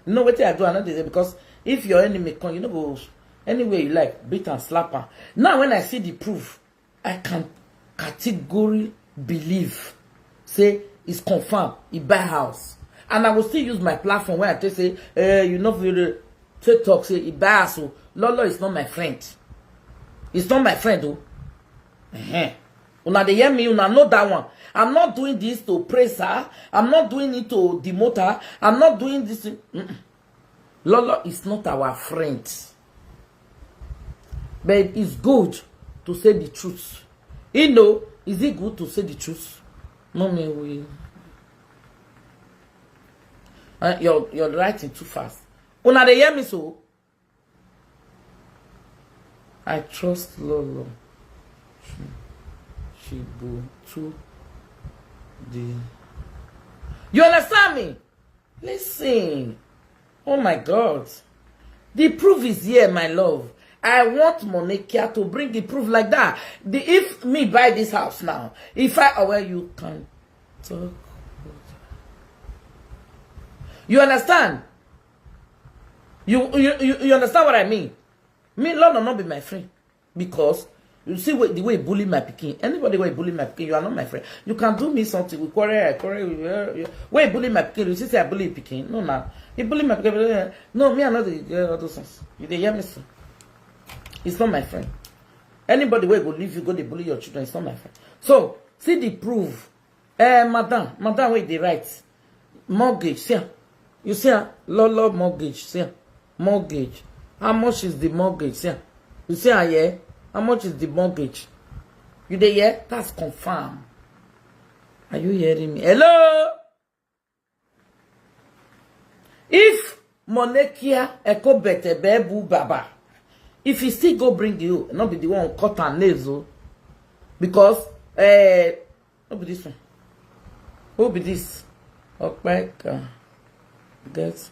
You know what I do? I know this because if your enemy come, you know go. Anyway you like, beat and slap her. Now when I see the proof, I can categorically believe, say, it's confirmed, he buy house. And I will still use my platform where I just say, you know, talk, say, he buy house. So Lolo is not my friend. It's not my friend, oh. Una they hear me, una know that one. I'm not doing this to praise her. I'm not doing it to demote her. I'm not doing this. Lolo is not our friend. But it's good to say the truth. You know, is it good to say the truth? No, me we. You're writing too fast. Una they hear me so. I trust Lolo. She go through the. You understand me? Listen. Oh my God. The proof is here, my love. I want Monica to bring the proof like that. If me buy this house now, if I aware you can talk. You understand? You understand what I mean? Me, Lolo not be my friend. Because you see the way you bully my pikin. Anybody way bully my pikin, you are not my friend. You can do me something. We quarrel. Way bully my pikin, you see say I bully pikin. No, nah. You bully my pikin. No, me I not the other sons. You dey hear me so? It's not my friend. Anybody way go leave you go they bully your children. It's not my friend. So see the proof. Madam, wait the right mortgage. See, you see, Lolo mortgage. See, mortgage. How much is the mortgage? See, you see, yeah. How much is the mortgage? You dey hear? That's confirmed. Are you hearing me? Hello? If Monekia Eko Bete Bebu Baba, if he still go bring you, not be the one cut her nails, because not be this one. Who be this? Okay, get.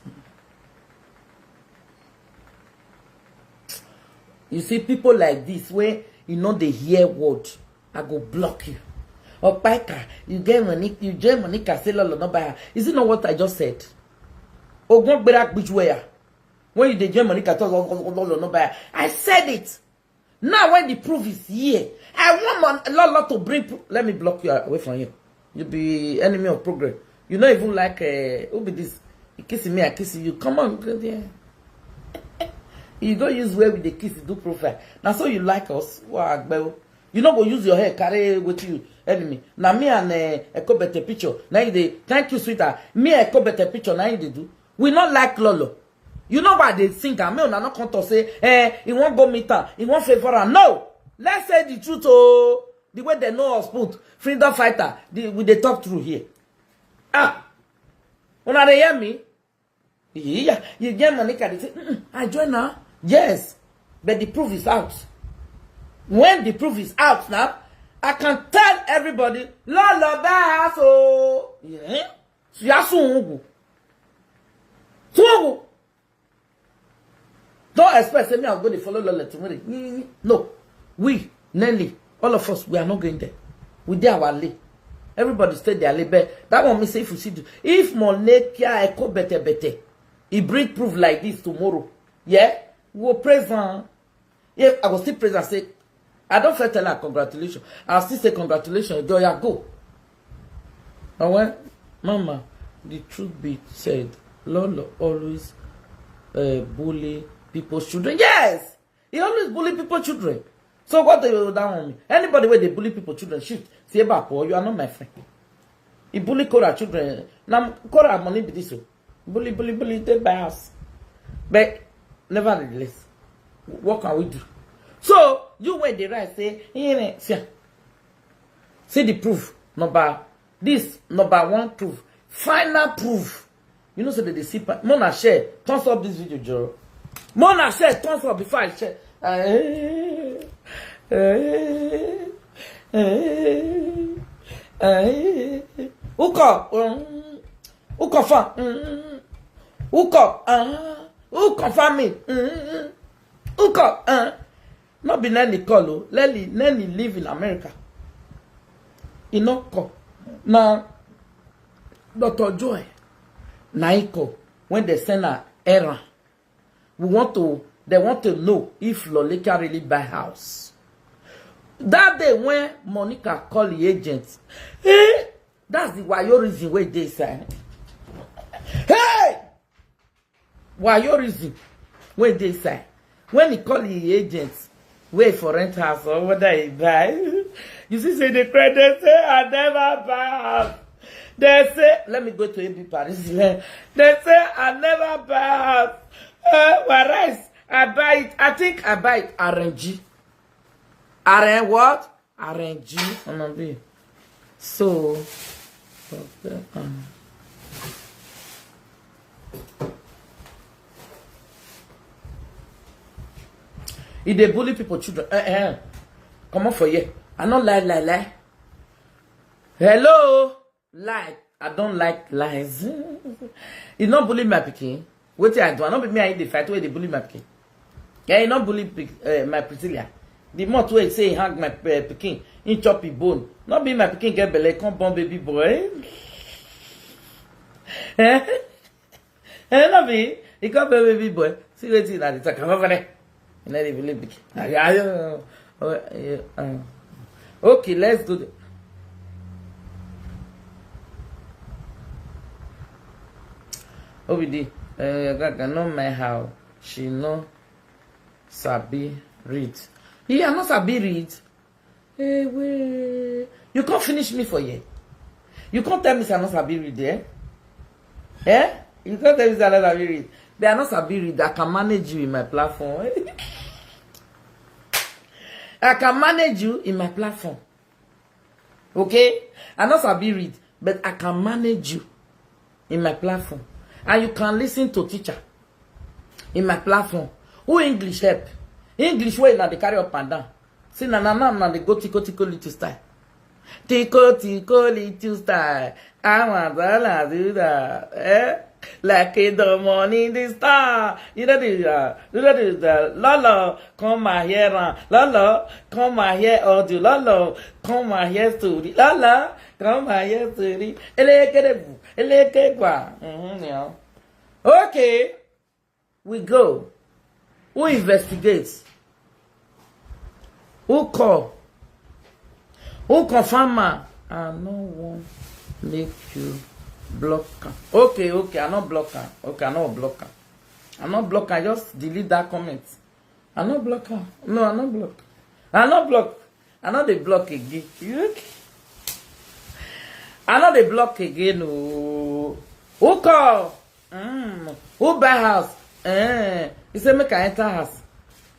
You see people like this where you know they hear word, I go block you. Or Pika, you get money, say Lolo no buy her. Is it not what I just said? Oh, go back which way? When you get money, Lolo no buy her. I said it. Now when the proof is here, I want Lolo to bring proof. Let me block you away from you. You be enemy of progress. You not even like who be this? You kissing me, I kissing you. Come on, go there. You don't use where with the kiss do profile. Now so you like us. You not go use your hair carry with you enemy. Now me and Eko better picture. Now you dey thank you sweetheart. Me Eko better picture now you dey do. We not like Lolo. You know why they think and me not come to say he won't go meet her. He won't favor her. No. Let's say the truth. Oh, the way they know us put freedom fighter. We they talk through here. When they hear me, yeah, you get money. They say, I join her. Yes, but the proof is out. When the proof is out now, I can tell everybody, Lolo bass, oh, yeah, don't expect me I'll go to follow Lolo tomorrow. No, we, Nelly, all of us, we are not going there. We there our lay. Everybody stay there lay. But that one me say if you see, if Monekia Eko bete, he bring proof like this tomorrow, yeah. We'll present. If I was still present, say, I don't feel tell her congratulations. I'll still say congratulations. Do ya go? And when, Mama, the truth be said, Lolo always bully people's children. Yes! He always bully people's children. So what they will down on me? Anybody where they bully people's children, shoot. See about you are not my friend. He bully Cora children. Now Cora money be this. Bully, they buy house. But nevertheless, what can we do? So you wait the right say, see the proof number one proof, final proof. You know so that they see. Mona share, thumbs up this video, Joe. Mona share, thumbs up before I share. Who confirm me? Who call? Not be Lenny call. Lenny live in America. He not call. Now, Dr. Joy, Naiko, when they send an error, they want to know if Loleka really buy house. That day when Monica call the agent, that's the why your reason where they say. Hey! Why your reason where they say? When he call the agents, wait for rent house or whether he buy. You see, say the credit say I never buy house. They say, let me go to AB Paris. They say I never buy house. Whereas I buy it, I think I buy it RNG. RN what? RNG. So, okay, If they bully people, children, come on for you. I don't lie. Hello, lie. I don't like lies. You not bully my pikin. What I do? I not be me. I the fight where they bully my pikin. Yeah, you not bully my Priscilla. The more to say he hang my pikin, he chop his bone. Not be my pikin get belly, come born baby boy. Not be. He come baby boy. See what he like. Come over there. You know they believe big. Okay, let's do the. OBD, Gaga know my how she know sabi read. Yeah, I not sabi read. Hey, wait. You can't finish me for you. You can't tell me I not sabi read, eh? Eh? You can't tell me I not sabi read. They are not sabi read. I can manage you in my platform. I can manage you in my platform. Okay? I not sabi read, but I can manage you in my platform. And you can listen to teacher in my platform. Who English help? English way now they carry up and down. See na they go tico little style. Tico little style. I want to do that. Eh? Like in the morning the star. You know the lolo, come my hair, lolo, come my hair audio, lolo, come my hair studio, lolo, come my hair studio. Yeah. Okay, we go. Who investigates? Who call? Who confirm? I no one make you block. Okay, I not block her. Okay, I not block her. I not block her. Just delete that comment. I not block her. No, I not block. I not block. I not they block again. I not they block again. Oh. Who call? Who buy house? He say make I enter house.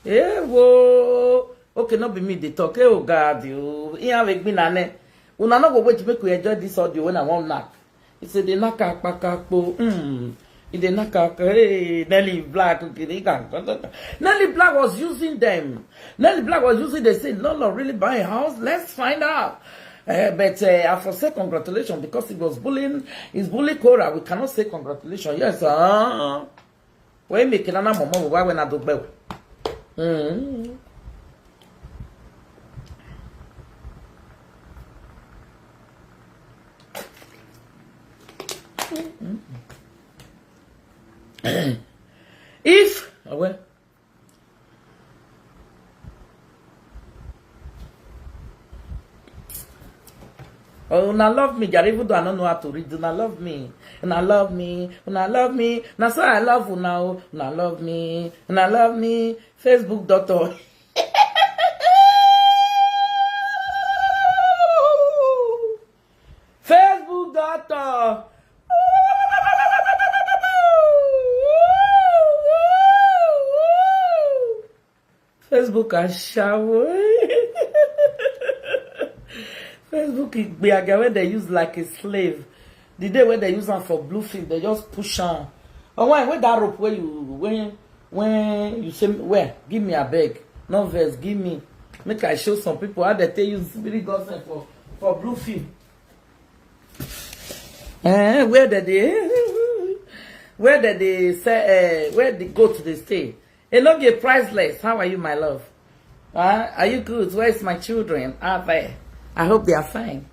Whoa. Okay, not be me they talk. Oh God, you. Here with me nane. Una no go wait to make we enjoy this audio when I want knock. He said they knock po. They knock. Hey, Nelly Black. Nelly Black was using them. Nelly Black was using. They say Lolo really buy a house. Let's find out. But I for say congratulations because it was bullying. It's bully Cora. We cannot say congratulations. Yes, we make it another moment. Why when I do better? If well. Oh, una love me, Gary, even though I don't know how to read. Una love me, una love me, una love me. Now, so I love you now. Una love me, una love me. Facebook doctor. Facebook doctor. Facebook and shower. Facebook is when they use like a slave. The day when they use them for bluefin, they just push on. Oh, when that rope where you when you say where give me a bag, no verse, give me. Make I show some people how they use spirit gospel for bluefin. Where did they say where the goat they stay? It not get priceless. How are you, my love? Are you good? Where's my children? Are they? I hope they are fine.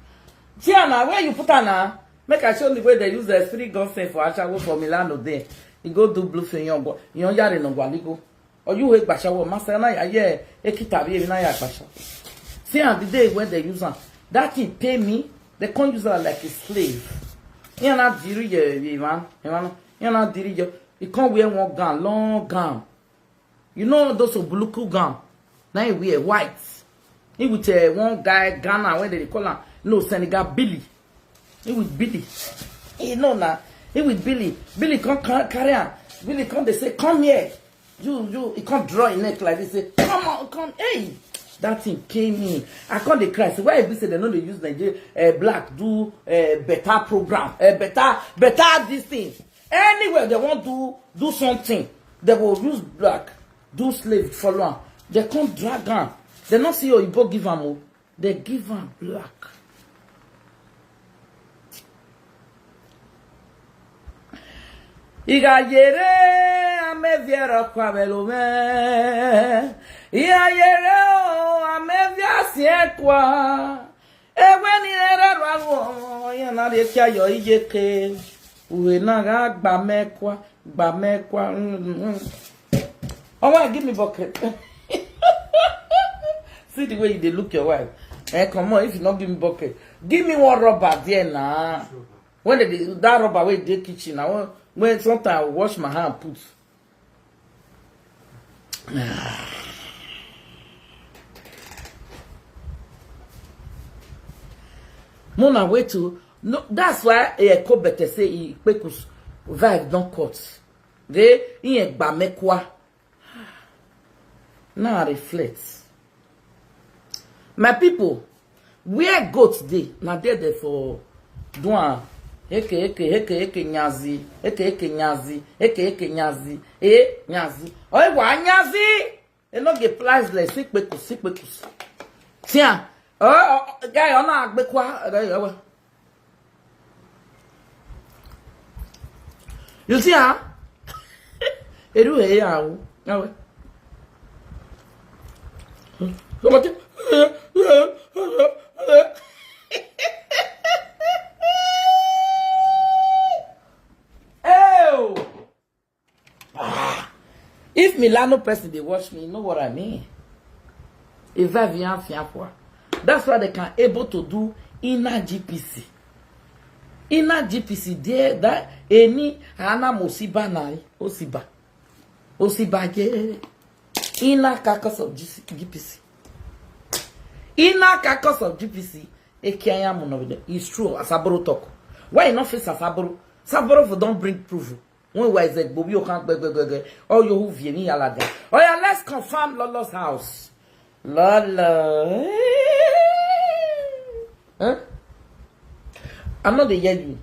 Tiana, where you put her now? Make I show the way they use the spirit gospel for Ashawo for Milano there. You go do bluefin young yard in Gwaligo. Or you wait Bashawo, Master and I, yeah, Ekitabi, and I Basha. See, on the day when they use them, that thing pay me, they can't use her like a slave. You're not diri, man. You're not diri. You can't wear one gown, long gown. You know those of blue gown. Now you wear white. He with one guy, Ghana, where they call him, no, Senegal, Billy. He with Billy. You know now. He with Billy. Billy can't carry on. Billy can't, they say, come here. He can't draw a neck like this. Say, come on, come, hey. That thing came in. I can't cry. So why if they say they know they use Nigeria, black, do better program, better this thing. Anywhere they want to do something, they will use black, do slave, follow on. They can't drag am. They not see Oyibo give am o. They give am black. Iga yere ameviera kwa belume. Iga yere o amevia siekwa. Ewe ni era rwago yana de kia yo ijeke. Uwe naga gbamekwa. Oh, why give me bucket? See the way they look your wife. Come on, if you not give me bucket, give me one rubber there now. When that rubber way the kitchen now, when sometimes I wash my hand put. Mona way to no. That's why a better say he pekus vibe don't cut. They in gbamekwa. Now I reflect. My people, where goats dey? Now there for doing eke nyazi, eke nyazi, nyazi. Oh, wa nyazi? E no get priceless. Sikpekus. Tiens, guy, on a agbekwa. You see, huh? Edu he ya o. Awe. If Milano person they watch me, you know what I mean. If I vient for, that's why they can able to do inner GPC. Inner GPC there that any hana musiba na osiba je inner carcass of GPC. Inner carcass of GPC ekianya mono is true asaboro talk. Why you not face asaboro? Saboro for don't bring proof. When why is it Bobby you can't go all you who vieni alaga. Oh yeah, let's confirm Lolo's house. Lolo. Huh? I'm not the yellow.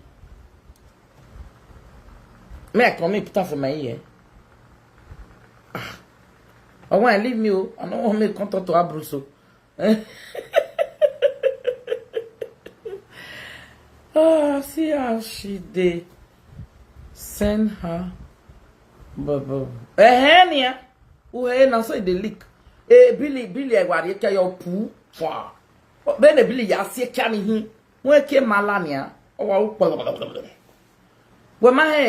May I come in put for my ear? I want to leave me. I don't want me contact to Abruso. See how she did send her. Henia. Now so the leak. Billy, I want to get your poo. Then the Billy, I see coming here. Where came Malania? Oh, well, my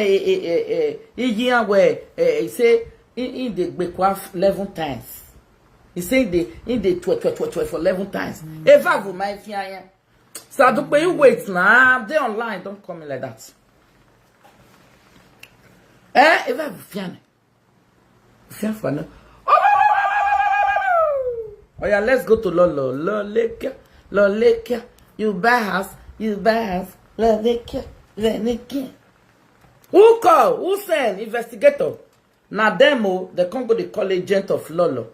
year where say in the Bequaf 11 times. He said in the 12 for 11 times. If I will my fear, so do pay you wait now. They online, don't come in like that. If I have fear for no. Oh yeah, let's go to Lolo. Loleka. You buy house. Loleka. Who call? Who send? Investigator. Now demo, the Congo they call agent of Lolo.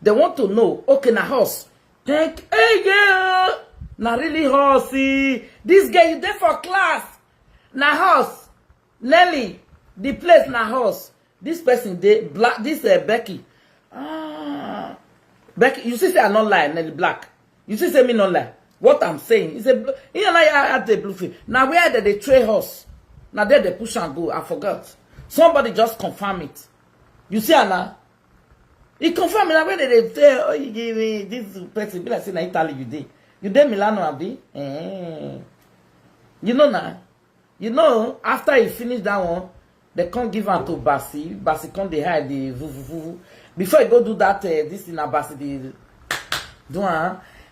They want to know, okay, na horse. Think, hey girl, na really horsey. This girl you there for class. Na horse. Nelly, the place na horse. This person they black. This Becky. Becky, you see say I not lie, Nelly Black. You see say me not lie. What I'm saying is you know I had the blue film. Now where did they trade horse? Now there they push and go. I forgot. Somebody just confirm it. You see Anna? He confirmed now where did they say, oh, you give me this person. Be like say na Italy you did. You did Milano, Abi? You know now. You know, after he finished that one, they can't give him to Basi. Basi can't they hide the vuvu. Before you go do that, this in a Basi, the do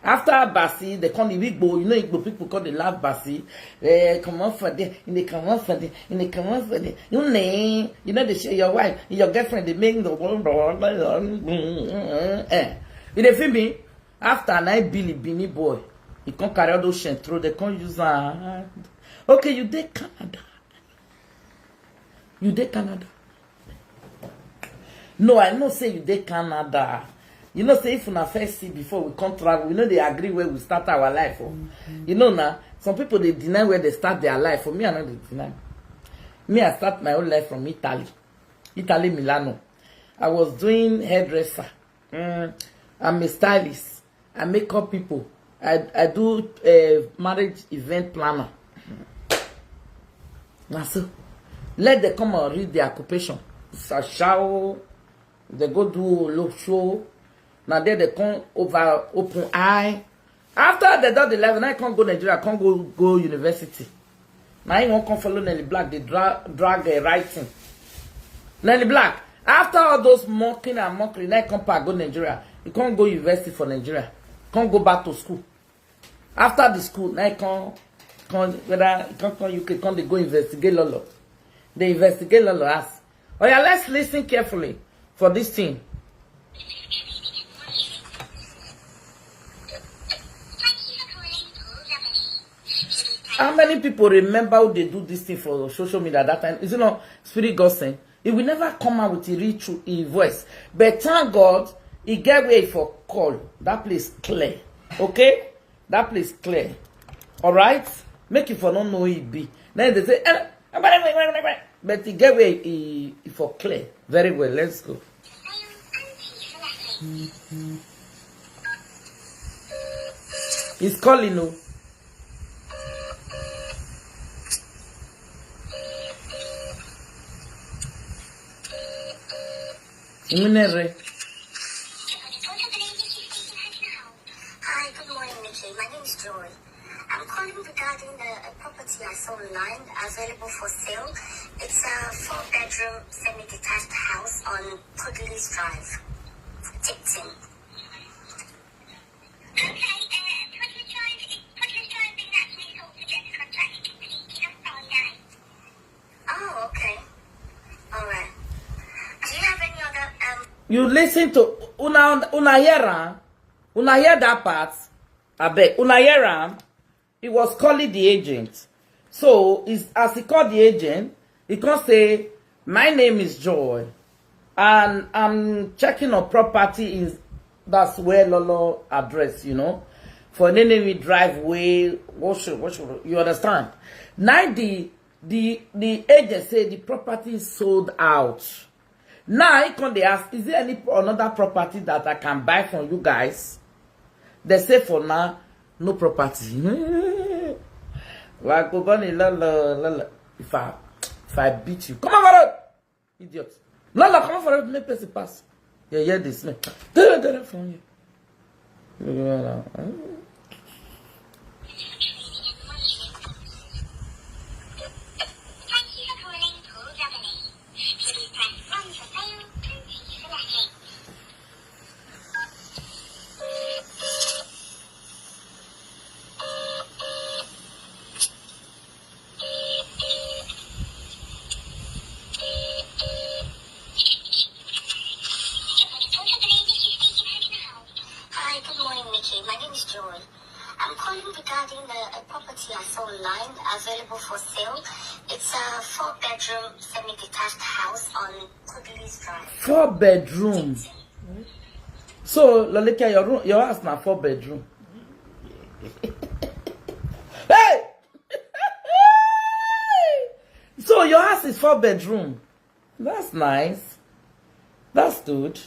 after Basi, they call the Igbo. You know, Igbo people call the love Basi. Come on for them. They come on for them. They come on for them. You know, they share your wife, your girlfriend. They make the you dey feel me? After night, Billy boy, he can't carry all those shit through. They can't use okay, you dey Canada. You dey Canada. No, I know say you dey Canada. You know, say if we first see before we come travel, we know they agree where we start our life. You know now, some people they deny where they start their life. For me, I know they deny. Me, I start my own life from Italy, Milano. I was doing hairdresser. I'm a stylist. I make up people. I do marriage event planner. Now so, let them come and read the occupation. Sashao, they go do low show. Now there they come over open eye. After they done the 11, I can't go Nigeria, I can't go university. Now I won't come follow Nelly Black, they drag writing. Nelly Black, after all those mocking and mockery, now I come back go Nigeria. You can't go university for Nigeria. Can't go back to school. After the school, now I can't whether you can't come UK, can't they go investigate Lolo. They investigate Lolo ask. Oh yeah, let's listen carefully for this thing. How many people remember how they do this thing for social media at that time? Is it not Spirit God saying? It will never come out with a real true voice. But thank God, he get way for call. That place clear. Okay? That place clear. Alright? Make it for not know it be. Then they say, but he get way he for clear. Very well, let's go. He's calling you. Hi, good morning, Nikki. My name is Joy. I'm calling regarding the property I saw online available for sale. It's a 4-bedroom semi-detached house on Pudley's Drive, Tipton. Oh, okay. All right. Do you have any other You listen to una hear that part. I bet una hear he was calling the agent. So as he called the agent, he can say, my name is Joy, and I'm checking on property that's where Lolo address, you know, for an enemy driveway. What should you understand? Now the agent say the property is sold out. Now, I can they ask, is there any another property that I can buy from you guys? They say for now, no property. If I beat you, come on for it, idiot. Lala, come on for it, make person pass. Yeah, this man. Get it from you. Available for sale. It's a 4-bedroom semi-detached house on Pudley's Drive. 4-bedroom. So, Lolika, your house na 4-bedroom. Hey! So your house is 4-bedroom. That's nice. That's good.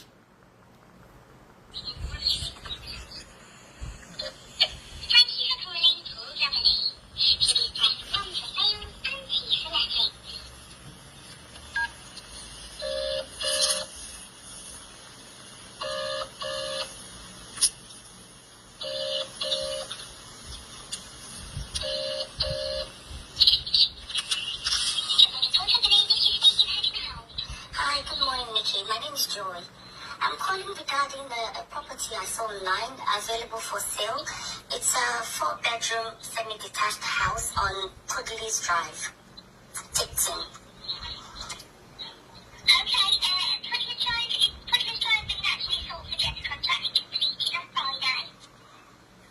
I'm calling regarding the property I saw online available for sale. It's a 4-bedroom semi-detached house on Pudley's Drive, Tipton.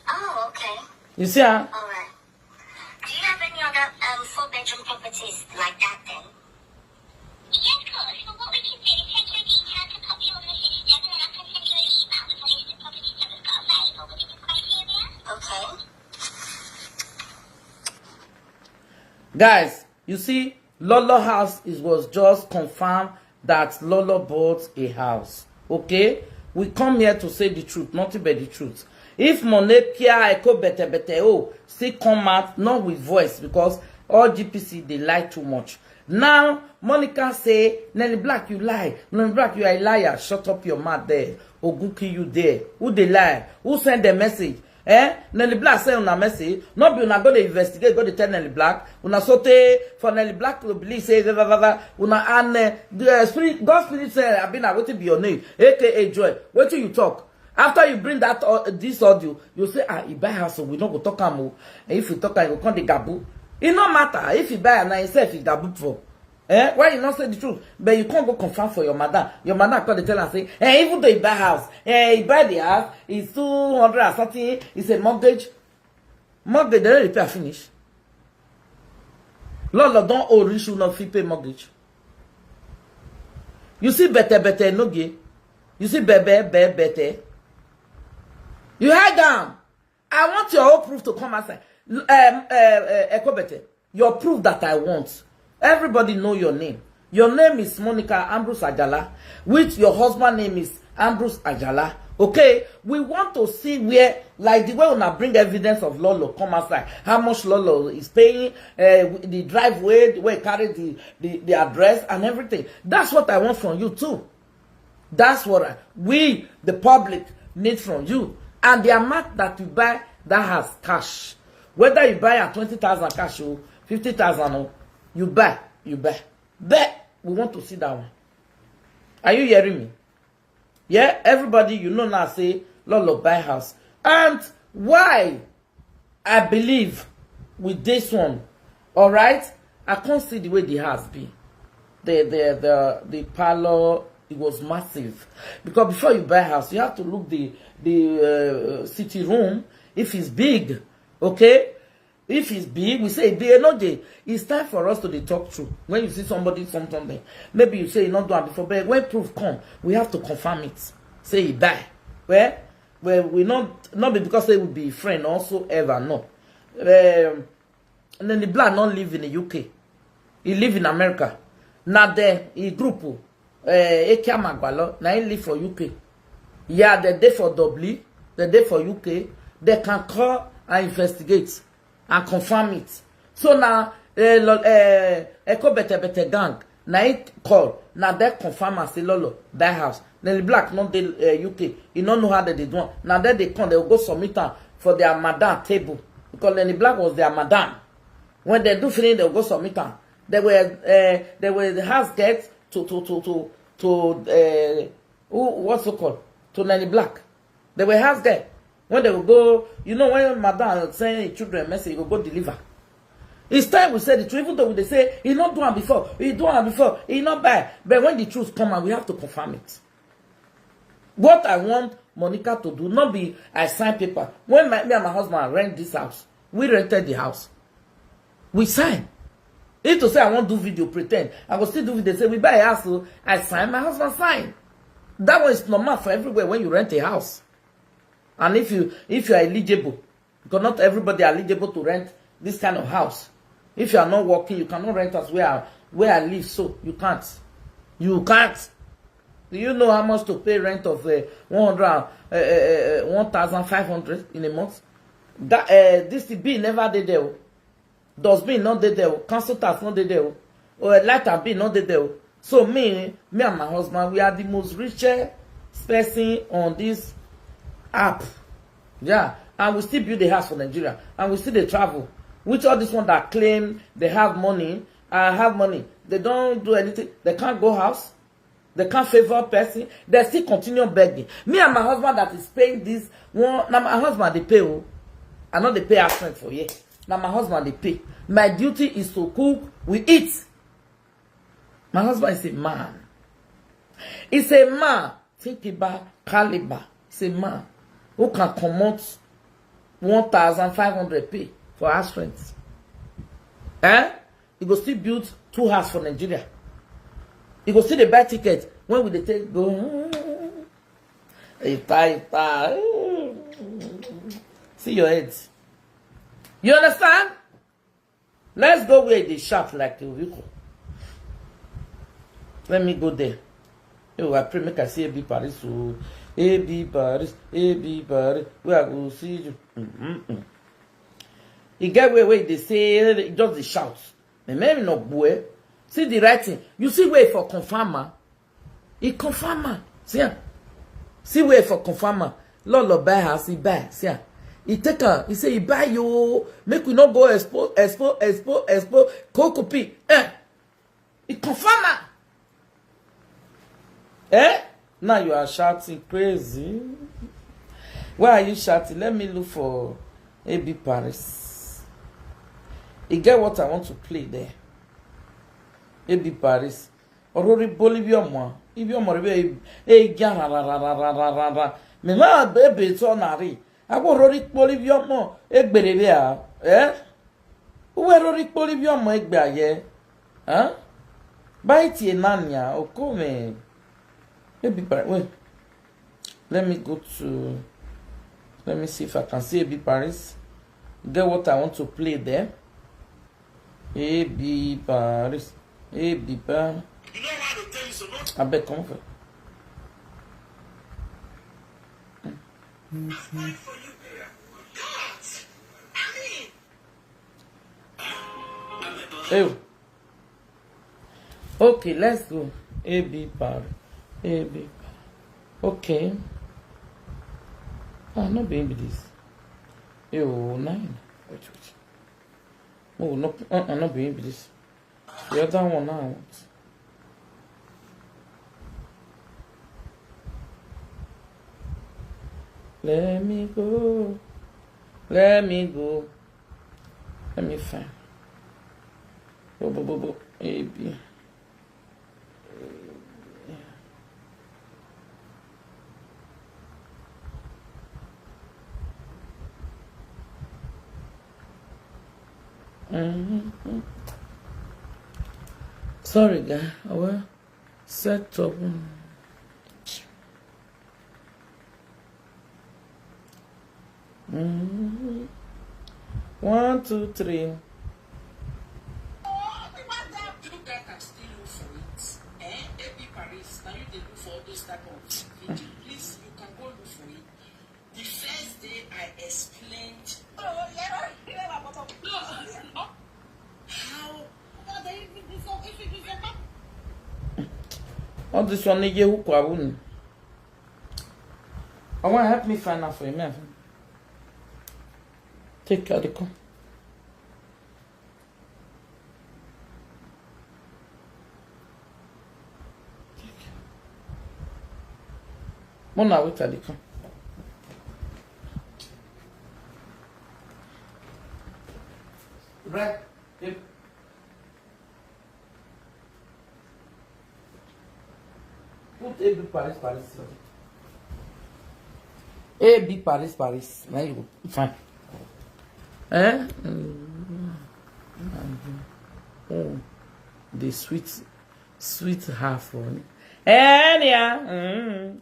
Oh, okay. You see, huh? All right. Do you have any other 4-bedroom properties like that then? Yes, of course. Well, what we can do is take your details and pop you on the system, and then I can send you an email with a list of properties that we've got available within your criteria. Okay. Guys, you see, Lolo house was just confirmed that Lolo bought a house. Okay? We come here to say the truth, nothing but the truth. If Monet Pia Echo Bete oh, still come out, not with voice, because all GPC, they lie too much. Now, Monica say, Nelly Black, you lie. Nelly Black, you are a liar. Shut up your mouth there. Oguki, you there. Who they lie? Who send the message? Nelly Black say on a message. Not be una go to investigate, go to tell Nelly Black. Una sote for Nelly Black to believe, say, una and the spirit, God spirit say, I've been waiting to be your name. AKA Joy. Wait till you talk. After you bring that this audio, you say, you buy house, so we don't go talk am. And if you talk, you go come the gabu. It no matter if you buy and yourself is gabu for. Why you not say the truth? But you can't go confirm for your mother. Your mother call the tell and say, even though you buy house, you buy the house, it's 200 or something, it's a mortgage. Mortgage, they don't repair finish. Lolo don't owe rich, you not pay mortgage. You see better, no gay. You see better. You hide down. I want your whole proof to come outside. Echo better. Your proof that I want. Everybody know your name. Your name is Monica Ambrose Ajala, which your husband name is Ambrose Ajala. Okay? We want to see where, like the way when I bring evidence of Lolo, come outside. How much Lolo is paying, the driveway, the way he carry the address and everything. That's what I want from you too. That's what we, the public, need from you. And the amount that you buy that has cash. Whether you buy at 20,000 cash or 50,000, you buy. But we want to see that one. Are you hearing me? Yeah, everybody, you know now say Lolo buy house. And why I believe with this one, all right, I can't see the way the house be. The parlor, it was massive. Because before you buy house, you have to look the city room if it's big. Okay? If it's big, we say big. No, it's time for us to talk through. When you see somebody something, maybe you say you not done before, but when proof come, we have to confirm it. Say he die. Well, we not be because they will be friend also ever no. And then the black not live in the UK. He live in America. Now there he group Ekia Magwalo. Now he live for UK. Yeah, they're there for Dublin. They're there for UK. They can call and investigate and confirm it. So now, Echo Bete gang, now it call, now they confirm and say, Lolo, that house. Then the black, not the UK, you don't know how they do. Now that they come, they will go submit for their madam table. Because then the black was their madam. When they do finish, they will go submit. They were the house get to what's it called? To Nanny Black. They were house get. When they will go, you know, when madam send children message, you will go deliver. It's time we say the truth, even though they say, he not done before, he done before, he not buy. But when the truth come out, we have to confirm it. What I want Monica to do, not be, I sign paper. When me and my husband rent this house, we rented the house. We sign. If to say I want to do video, pretend, I will still do video, say we buy a house, so I sign, my husband sign. That one is normal for everywhere when you rent a house. And if you are eligible, because not everybody are eligible to rent this kind of house. If you are not working, you cannot rent us where I live, so you can't. You can't. Do you know how much to pay rent of 1,500 in a month? That this bill never did there. Dustbin not did there. Council tax not did there. Or lighter bill not did there. So me and my husband, we are the most richest person on this app. Yeah. And we still build the house for Nigeria. And we still they travel. Which all this one that claim they have money, they don't do anything. They can't go house. They can't favor person. They still continue begging. Me and my husband that is paying this one. Now my husband they pay. I know they pay our friend for you. Now my husband they pay. My duty is to cook. We eat. My husband is a man. It's a man. Think about caliber. It's a man who can command 1,500 pay for house rent. He go still build 2 houses for Nigeria. He go still the buy ticket. When will they take go? See your heads. You understand? Let's go where they shop like a vehicle. Let me go there. Oh, I pray make I see a big Paris. So Paris, Paris, where I go see you. You get where they say just the shout. The man no boy. See the writing. You see where for confirmer. He confirmer. See where for confirmer. Lolo buy house, he buy. See. He take her. He say he buy you. Make we not go expose. Copy. He confirmer. Now you are shouting crazy. Why are you shouting? Let me look for AB Paris. You get what I want to play there. AB Paris. Orori Bolivia moi. Ibio mo rebe gara. Me ma bebe to nari. Abo orori Bolivia mo egberebe a. Uwe orori Bolivia mo egbe aye. Baiti enania okome. AB Paris. Wait. Let me go to. Let me see if I can see AB Paris. Get what I want to play there. AB Paris. AB Paris. You know how to tell you so much? I bet come on. I'm fighting for you, girl. God! I mean... Hey. Okay, let's go. AB Paris. AB Paris. Okay. Not being this. Yo, 9. Wait. Oh, no, not being this. The other one now. Let me go. Let me go. Let me find. AB. Sorry, guy. I will set up. 1, 2, 3. You guys can still look for it. AB Paris, now you can look for all those type of video. Please, you can go look for it. The first day I explained how all this one you who kwabun. I want to help me find out for you, man. Take care of the car. Mona wait at the car. Right. Yep. Put AB Paris. AB Paris. Now you go. Fine. Oh, the sweet half one. Yeah.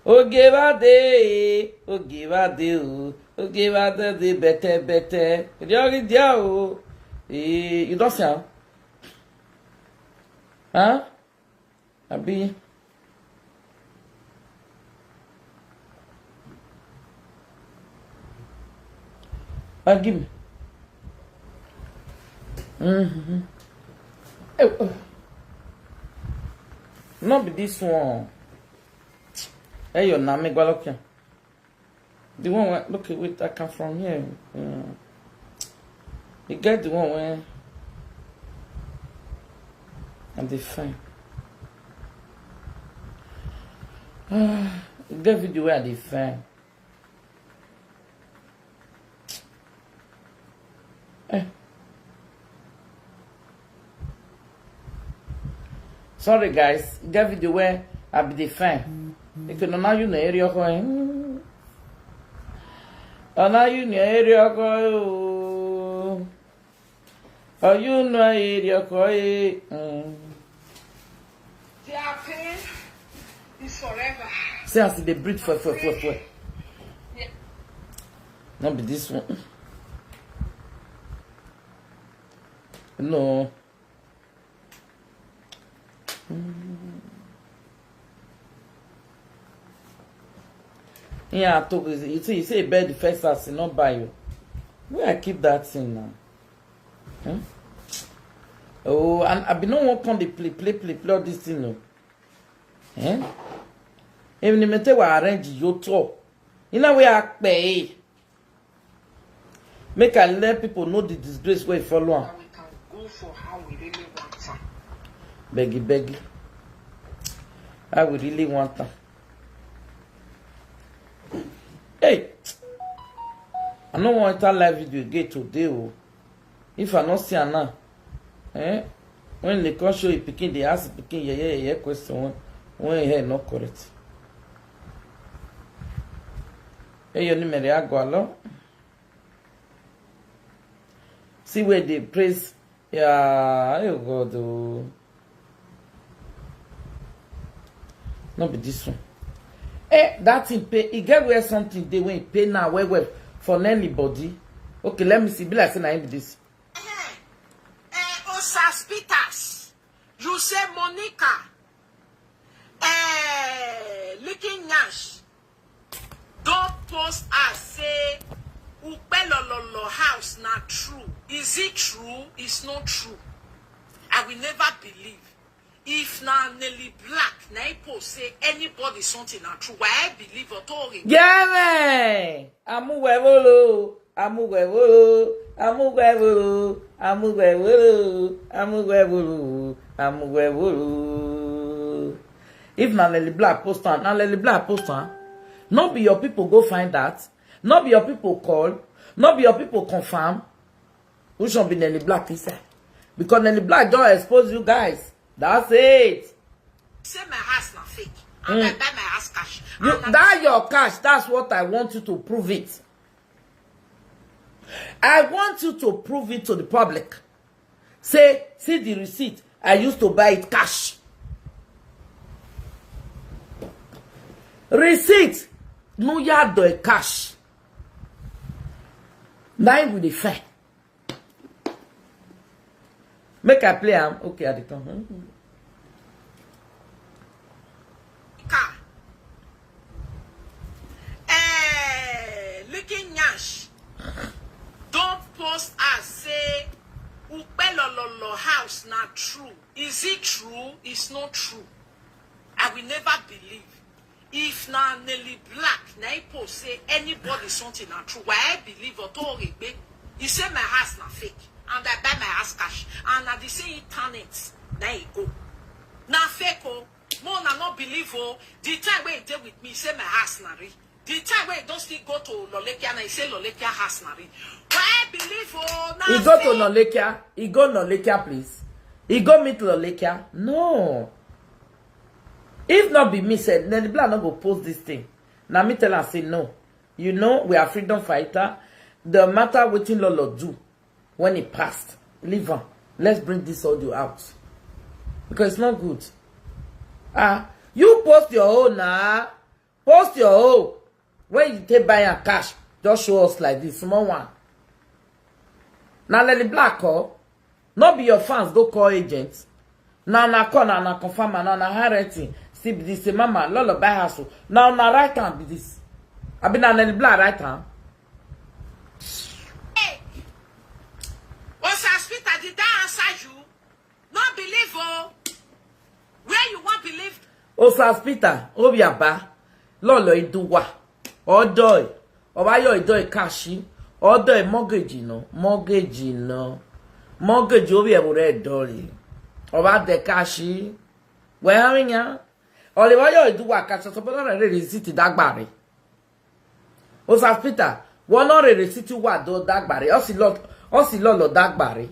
Ogevade, better. You don't sound. Huh? Abi. Give me. Not be this one. Hey, your name, look here. The one where, look at wait, I come from here. You get the one where and they fine. You get video where they fine. Sorry guys, get video where I be the fine. You can now you know area going. Now you know area going. Oh, you know area going. Their pain is forever. See, I see they breathe for. Yeah. Not be this one. No. Yeah, I took you say bed the first house, not buy you. Where I keep that thing now? Hmm? Oh, and I be no one come the play all this thing no. Eh? Even the mete wa arrange your talk. You know where I pay. Make I let people know the disgrace where you follow on. We can go for how we really want her. Beggy. I would really want them. Hey, I don't want that live video again today. Oh. If I not see her now, when they come show you picking, they ask picking, yeah, question when you not correct. Hey, you need me to go along. See where they praise. Yeah, you go to. Not be this one. That thing pay. It get where something they when pay now well for anybody. Okay, let me see. Be like say na this. Osas Peters, you say Monica, licking Nash. Don't post us say Upelololo house not true. Is it true? It's not true. I will never believe. If now Nelly Black, Naipo say anybody something not true, why I believe or told him. Yeah, man. Amuwevolo. If na Nelly Black post on, not be your people go find that. Not be your people call. Not be your people confirm. Which one be Nelly Black inside? Because Nelly Black don't expose you guys. That's it. Say my house not fake. And I buy my house cash. That your cash. That's what I want you to prove it. I want you to prove it to the public. Say, see the receipt. I used to buy it cash. Receipt. No yard do cash. Now with the fair. Make I play am. Okay, I come. Licking Nash. Don't post us say Upelololo house not true. Is it true? It's not true. I will never believe. If now Nelly Black, Naipo say anybody something not true, why I believe or told him, he say my house not fake. And I buy my house cash. And I say internet. There you go. Now fake oh. More na not believe oh. The time when he did with me, say my house na real. The time when he don't still go to Lolekia and I say Lolekia house na real. Why I believe oh. Now He go to Lolekia. He go Lolekia, please. He go meet Lolekia. No. If not be me said, then the black not go post this thing. Now me tell her say no. You know we are freedom fighter. The matter waiting Lolo do. When it passed, leave her. Let's bring this audio out. Because it's not good. You post your own now. Post your own. When you take buy your cash, just show us like this. Small one. Now let the black call. Not be your fans, go call agents. Now call, now confirm, now hiring. See this, mama, lolo buy house. Now right hand be this. I been now let the black right hand. Did that answer you? Not believe oh. Where you want believe? Osas Peter, Obiaba, Lolo Iduwa, Odoy, Obayo Idoy Kashi, Odoy mortgage no, mortgage Obi Abure Dory, Oba de Kashi, where having ya? Olivayo Iduwa Kashi, so put on a receipt Dagbari. Osas Peter, one or a receipt what do Dagbari, Osi Lolo Dagbari.